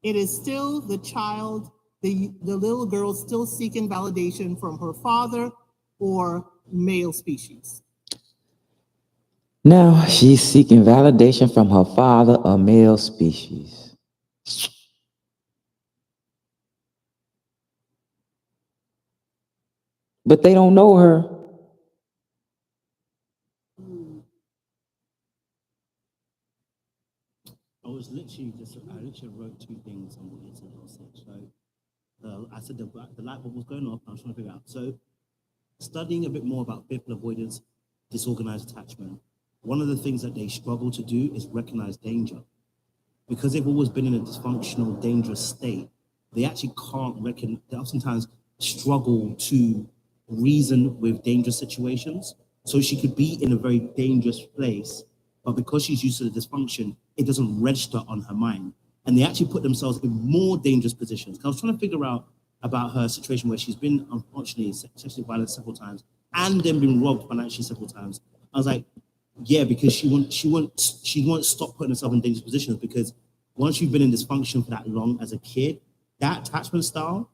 It is still the child, the little girl still seeking validation from her father or male species. Now she's seeking validation from her father or male species. But they don't know her. I literally wrote two things on what you said also. So I said the light bulb was going off. I was trying to figure out. So studying a bit more about fearful avoidance, disorganized attachment, one of the things that they struggle to do is recognize danger. Because they've always been in a dysfunctional, dangerous state, they actually can't recognize, they oftentimes struggle to reason with dangerous situations. So she could be in a very dangerous place, but because she's used to the dysfunction, it doesn't register on her mind. And they actually put themselves in more dangerous positions. I was trying to figure out about her situation where she's been, unfortunately, sexually violent several times and then been robbed financially several times. I was like, yeah, because she won't stop putting herself in dangerous positions, because once you've been in dysfunction for that long as a kid, that attachment style,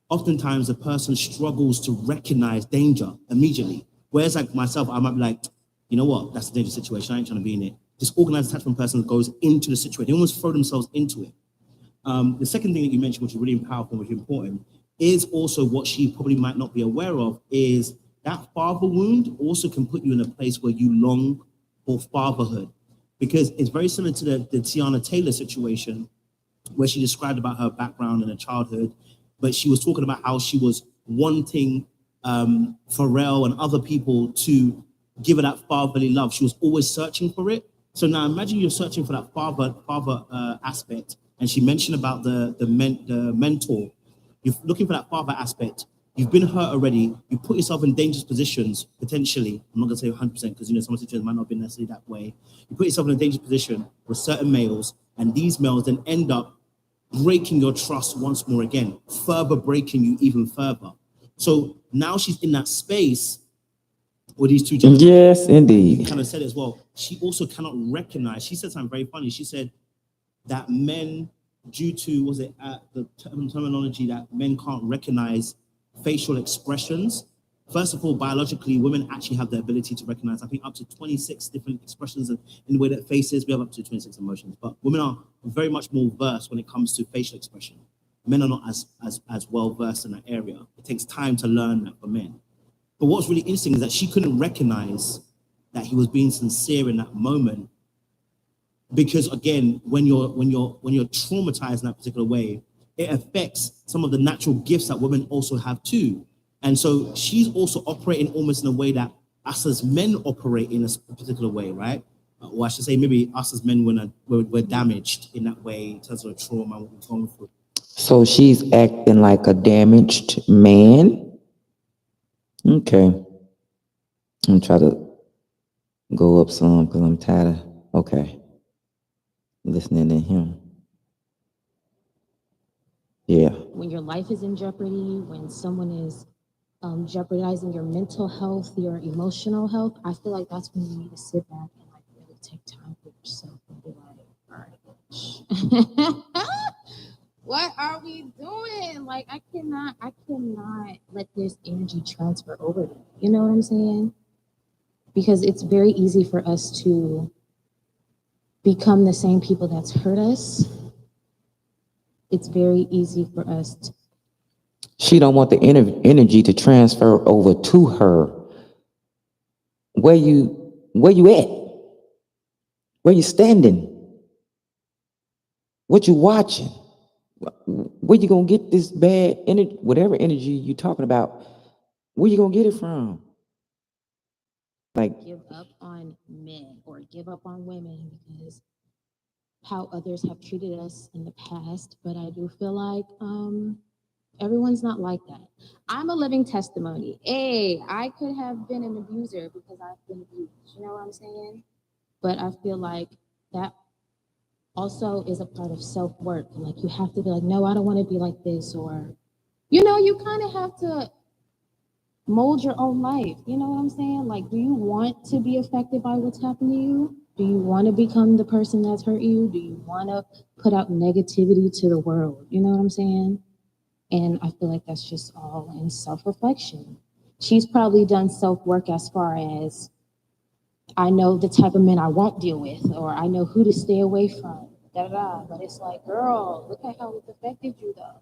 oftentimes the person struggles to recognize danger immediately. Whereas like myself, I might be like, you know what, that's a dangerous situation, I ain't trying to be in it. This organized attachment person goes into the situation, they almost throw themselves into it. The second thing that you mentioned, which is really powerful and which is important, is also what she probably might not be aware of, is that father wound also can put you in a place where you long for fatherhood. Because it's very similar to the Tiana Taylor situation, where she described about her background in her childhood, but she was talking about how she was wanting Pharrell and other people to give her that fatherly love. She was always searching for it. So now imagine you're searching for that father aspect, and she mentioned about the mentor. You're looking for that father aspect. You've been hurt already. You put yourself in dangerous positions, potentially. I'm not going to say 100% because, some situations might not be necessarily that way. You put yourself in a dangerous position with certain males, and these males then end up breaking your trust once more again, further breaking you even further. So now she's in that space with these two gentlemen. Yes, indeed. You kind of said it as well. She also cannot recognize. She said something very funny. She said that men, due to, the terminology that men can't recognize facial expressions, First of all, biologically, women actually have the ability to recognize, I think, up to 26 different expressions in the way that faces. We have up to 26 emotions, but women are very much more versed when it comes to facial expression. Men are not as well versed in that area. It takes time to learn that for men. But what's really interesting is that she couldn't recognize that he was being sincere in that moment, because again, when you're traumatized in that particular way, it affects some of the natural gifts that women also have too. And so she's also operating almost in a way that us as men operate in a particular way, right? Or I should say, maybe us as men were damaged in that way in terms of trauma and what we've gone through. So she's acting like a damaged man. Okay. I'm trying to go up some because I'm tired of, okay, listening to him. Yeah. When your life is in jeopardy, when someone is jeopardizing your mental health, your emotional health, I feel like that's when you need to sit back and like really take time for yourself and be like, all right, bitch. What are we doing? Like, I cannot let this energy transfer over me. You know what I'm saying? Because it's very easy for us to become the same people that's hurt us. It's very easy for us to. She don't want the energy to transfer over to her. Where you at? Where you standing? What you watching? Where you gonna get this bad energy, whatever energy you talking about? Where you gonna get it from? Like, Give up on men or give up on women because how others have treated us in the past. But I do feel like everyone's not like that. I'm a living testimony. Hey, I could have been an abuser because I've been abused. You know what I'm saying? But I feel like that also is a part of self-work. Like you have to be like, no, I don't want to be like this, or you kind of have to mold your own life. You know what I'm saying? Like, do you want to be affected by what's happened to you? Do you want to become the person that's hurt you? Do you want to put out negativity to the world? You know what I'm saying? And I feel like that's just all in self-reflection. She's probably done self-work as far as I know the type of men I won't deal with, or I know who to stay away from. But it's like, girl, look at how it's affected you though.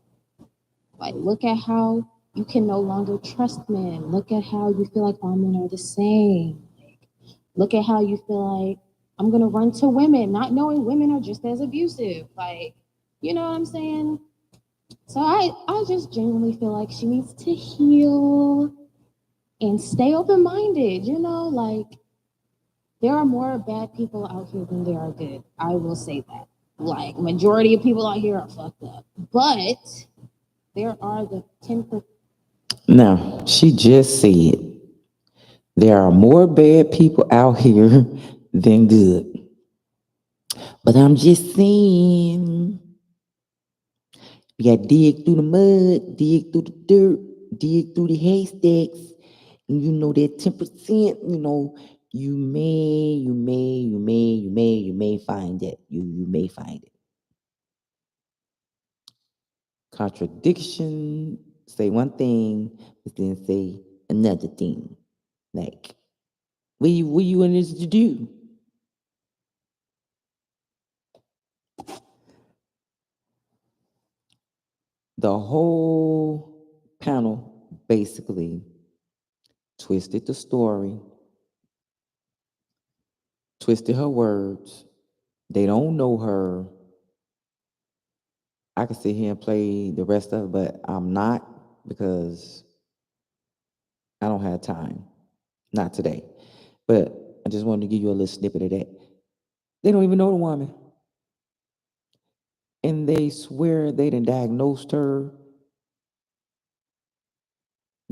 Like, look at how you can no longer trust men. Look at how you feel like all men are the same. Like, look at how you feel like I'm gonna run to women, not knowing women are just as abusive. Like, you know what I'm saying? So I just genuinely feel like she needs to heal and stay open-minded, like there are more bad people out here than there are good. I will say that. Like, majority of people out here are fucked up. But there are the 10%. now, she just said there are more bad people out here than good. But I'm just saying, you got to dig through the mud, dig through the dirt, dig through the haystacks, and that 10%, you may find it. You may find it. Contradiction, say one thing, but then say another thing. Like, what you in this to do? The whole panel basically twisted the story, twisted her words. They don't know her. I could sit here and play the rest of it, but I'm not, because I don't have time. Not today. But I just wanted to give you a little snippet of that. They don't even know the woman. And they swear they done diagnosed her.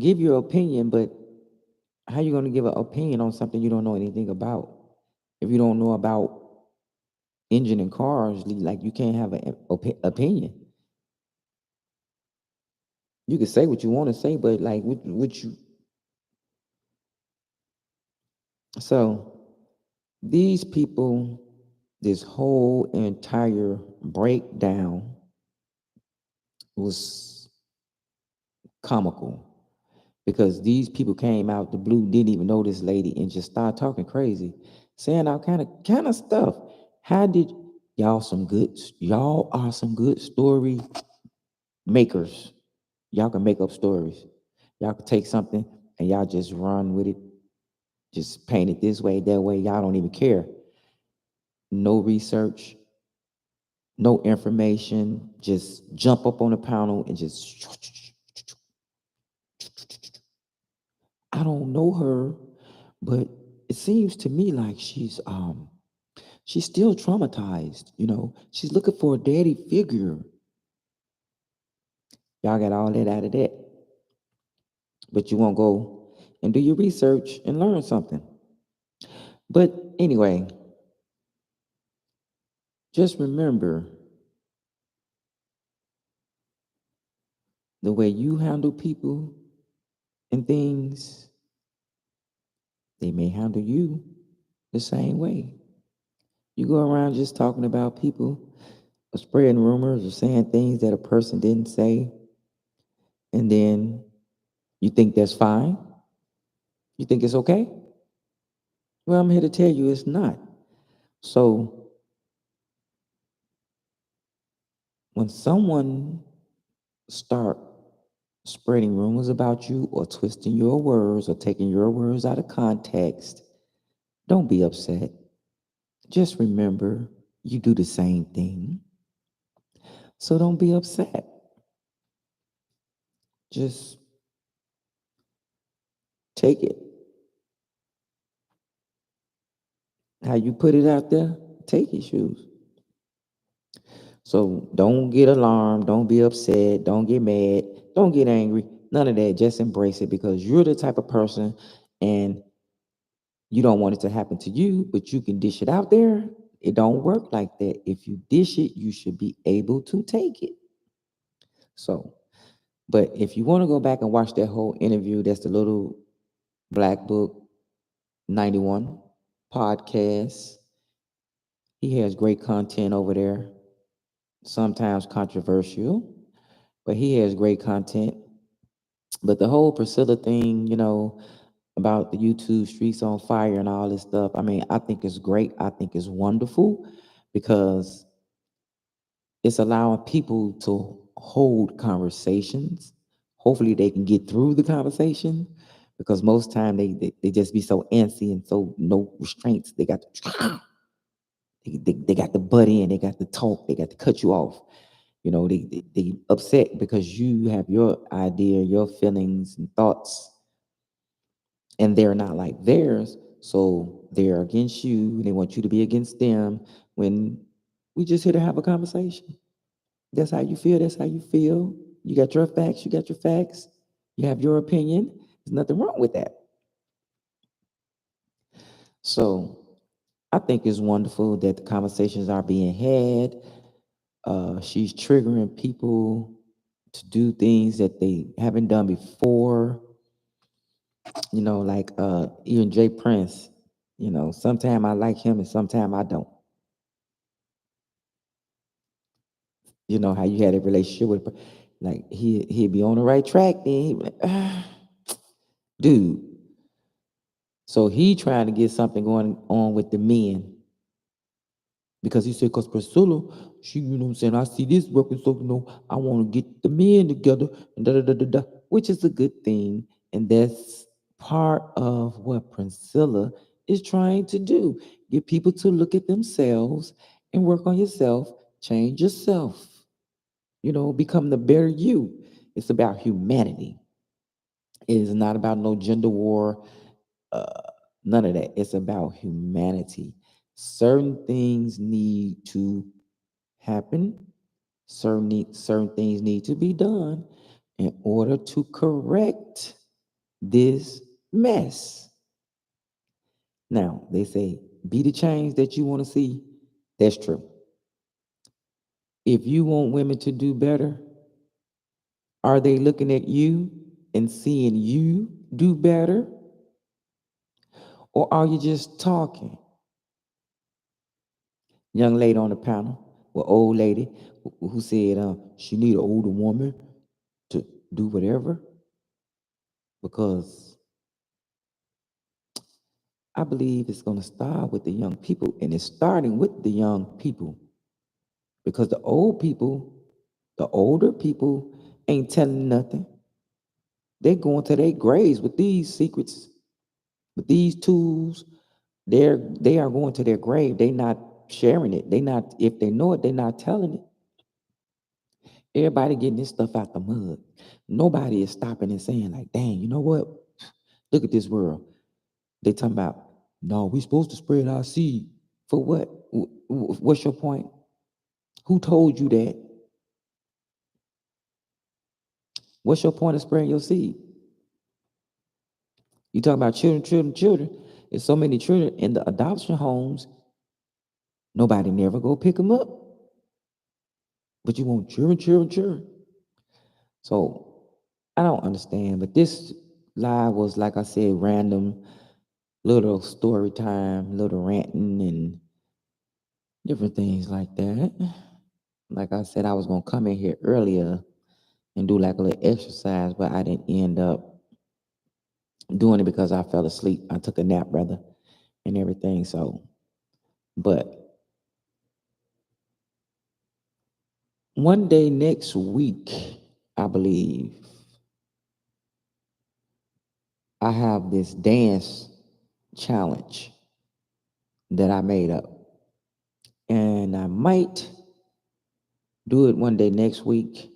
Give your opinion, but how you going to give an opinion on something you don't know anything about? If you don't know about engine and cars, like, you can't have an opinion. You can say what you want to say, but like, what you... So these people, this whole entire breakdown was comical. because these people came out the blue, didn't even know this lady, and just started talking crazy, saying all kind of stuff. How did y'all are some good story makers. Y'all can make up stories. Y'all can take something and y'all just run with it, just paint it this way, that way. Y'all don't even care. No research, no information. Just jump up on the panel and just. I don't know her, but it seems to me like she's still traumatized. She's looking for a daddy figure. Y'all got all that out of that, but you won't go and do your research and learn something. But anyway, just remember the way you handle people and things, they may handle you the same way. You go around just talking about people or spreading rumors or saying things that a person didn't say, and then you think that's fine. You think it's okay? Well, I'm here to tell you it's not. So when someone start spreading rumors about you or twisting your words or taking your words out of context, don't be upset. Just remember you do the same thing. So don't be upset. Just take it. How you put it out there, take it, shoes. So don't get alarmed, don't be upset, don't get mad, don't get angry, none of that. Just embrace it because you're the type of person and you don't want it to happen to you, but you can dish it out there. It don't work like that. If you dish it, you should be able to take it. So, but if you want to go back and watch that whole interview, that's the Little Black Book 91 podcast. He has great content over there, sometimes controversial, but he has great content. But the whole Priscilla thing, about the YouTube streets on fire and all this stuff, I mean, I think it's great. I think it's wonderful because it's allowing people to hold conversations. Hopefully they can get through the conversation because most time they just be so antsy and so no restraints. They got to, they got to butt in, they got to talk, they got to cut you off. They upset because you have your idea, your feelings and thoughts, and they're not like theirs. So they're against you, and they want you to be against them when we just here to have a conversation. That's how you feel, that's how you feel. You got your facts, you got your facts. You have your opinion. There's nothing wrong with that. So I think it's wonderful that the conversations are being had. She's triggering people to do things that they haven't done before. Like even Jay Prince. Sometimes I like him and sometimes I don't. You know how you had a relationship with, like he'd be on the right track, then he'd be like, dude. So he trying to get something going on with the men because he said, because Priscilla, she, what I'm saying, I see this working, so I want to get the men together, and da da da da da, which is a good thing, and that's part of what Priscilla is trying to do: get people to look at themselves and work on yourself, change yourself, become the better you. It's about humanity. It is not about no gender war, uh, none of that. It's about humanity. Certain things need to happen. Certain things need to be done in order to correct this mess. Now, they say, be the change that you want to see. That's true. If you want women to do better, are they looking at you and seeing you do better? Or are you just talking? Young lady on the panel, well, old lady who said she need an older woman to do whatever. because I believe it's going to start with the young people, and it's starting with the young people because the old people, the older people, ain't telling nothing. They're going to their graves with these secrets, with these tools. They are going to their grave. They not sharing it. They not, if they know it, they're not telling it. Everybody getting this stuff out the mud. Nobody is stopping and saying, like, dang, you know what? Look at this world. They talking about, no, we supposed to spread our seed. For what? What's your point? Who told you that? What's your point of spreading your seed? You talk about children, children, children. There's so many children in the adoption homes. Nobody never go pick them up. But you want children, children, children. So I don't understand. But this live was, like I said, random, little story time, little ranting and different things like that. Like I said, I was gonna come in here earlier and do like a little exercise, but I didn't end up doing it because I fell asleep. I took a nap rather and everything. So, but one day next week, I believe, I have this dance challenge that I made up. And I might do it one day next week.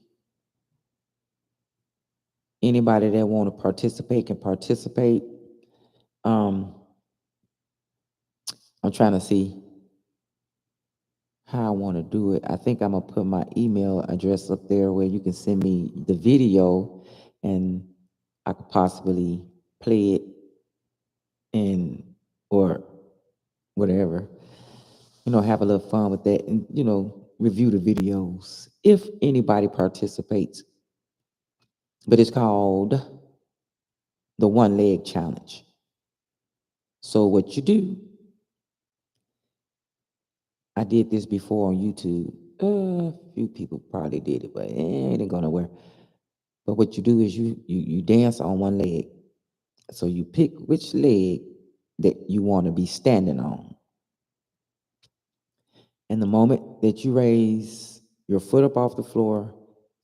Anybody that want to participate can participate. Um, I'm trying to see how I want to do it. I think I'm gonna put my email address up there where you can send me the video and I could possibly play it and or whatever. Have a little fun with that and review the videos if anybody participates. But it's called the one leg challenge. So what you do, I did this before on YouTube. A few people probably did it, but it ain't going nowhere. But what you do is you dance on one leg. So you pick which leg that you want to be standing on. And the moment that you raise your foot up off the floor,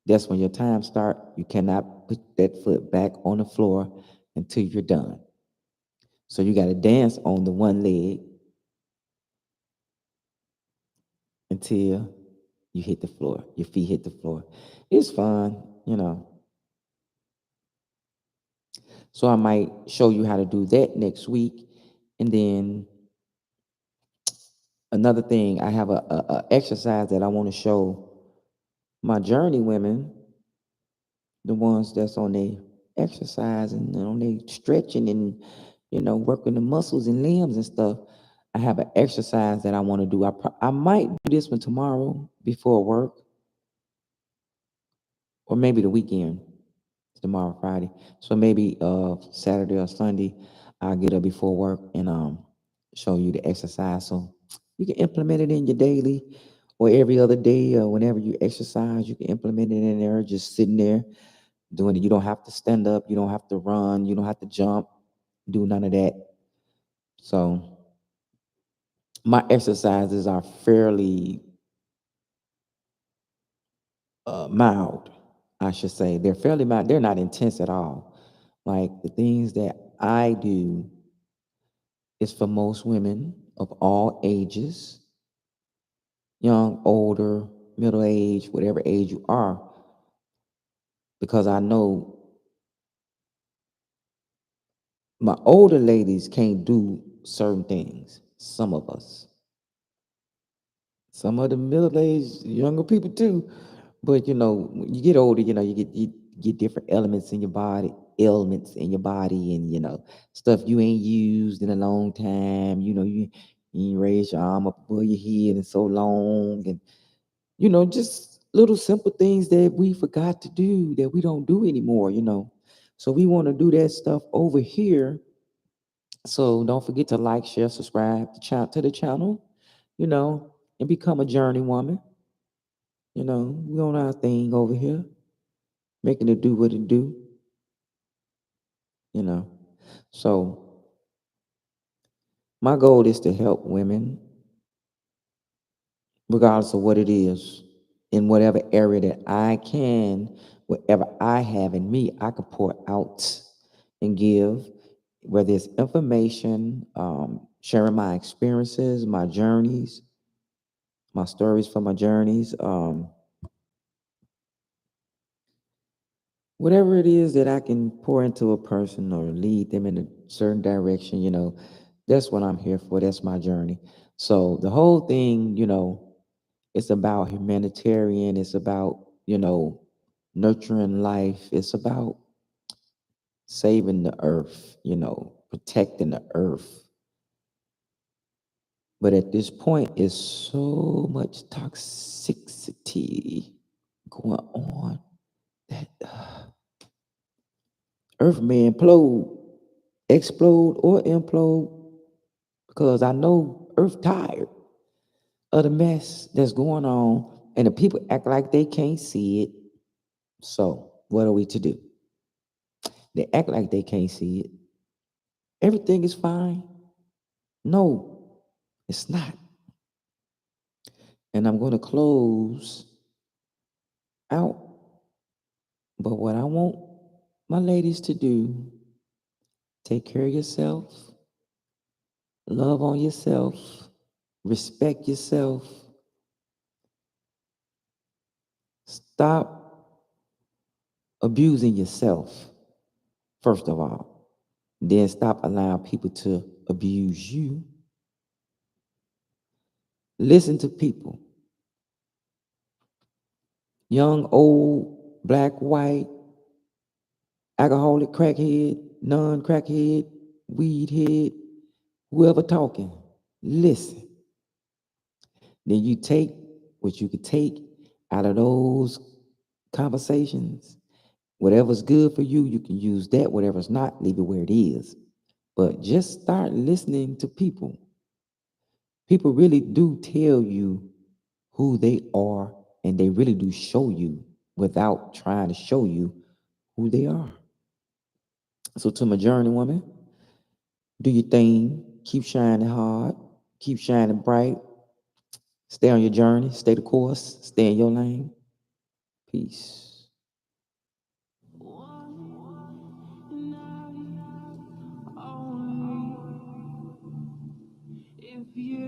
that's when your time start. You cannot put that foot back on the floor until you're done. So you got to dance on the one leg until you hit the floor. Your feet hit the floor. It's fun. So I might show you how to do that next week. And then another thing, I have a exercise that I want to show my journey women, the ones that's on their exercise and on their stretching and working the muscles and limbs and stuff. I have an exercise that I want to do. I might do this one tomorrow before work, or maybe the weekend. Tomorrow, Friday. So maybe Saturday or Sunday, I'll get up before work and show you the exercise. So you can implement it in your daily or every other day or whenever you exercise, you can implement it in there, just sitting there doing it. You don't have to stand up, you don't have to run, you don't have to jump, do none of that. So my exercises are fairly mild, I should say. They're fairly mild. They're not intense at all. Like the things that I do is for most women of all ages, young, older, middle age, whatever age you are, because I know my older ladies can't do certain things. Some of us, some of the middle aged younger people too. But when you get older, you get different ailments in your body, and stuff you ain't used in a long time. You ain't raised your arm up above your head in so long, and just little simple things that we forgot to do that we don't do anymore. So we want to do that stuff over here. So don't forget to like, share, subscribe to the channel, and become a journey woman. We on our thing over here, making it do what it do. you know. So my goal is to help women, regardless of what it is, in whatever area that I can, whatever I have in me, I can pour out and give, whether it's information, sharing my experiences, my journeys, my stories from my journeys, whatever it is that I can pour into a person or lead them in a certain direction, that's what I'm here for. That's my journey. So the whole thing, it's about humanitarian. It's about, nurturing life. It's about saving the earth, protecting the earth. But at this point, it's so much toxicity going on that earth may explode or implode, because I know earth tired of the mess that's going on, and the people act like they can't see it. So what are we to do? They act like they can't see it. Everything is fine. No, it's not. And I'm going to close out. But what I want my ladies to do, take care of yourself, love on yourself, respect yourself, stop abusing yourself, first of all. Then stop allowing people to abuse you. Listen to people, young, old, black, white, alcoholic, crackhead, non-crackhead, weed head, whoever talking. Listen. Then you take what you could take out of those conversations. Whatever's good for you, you can use that. Whatever's not, leave it where it is. But just start listening to people. People really do tell you who they are, and they really do show you without trying to show you who they are. So to my journey woman, do your thing, keep shining hard, keep shining bright, stay on your journey, stay the course, stay in your lane. Peace. If you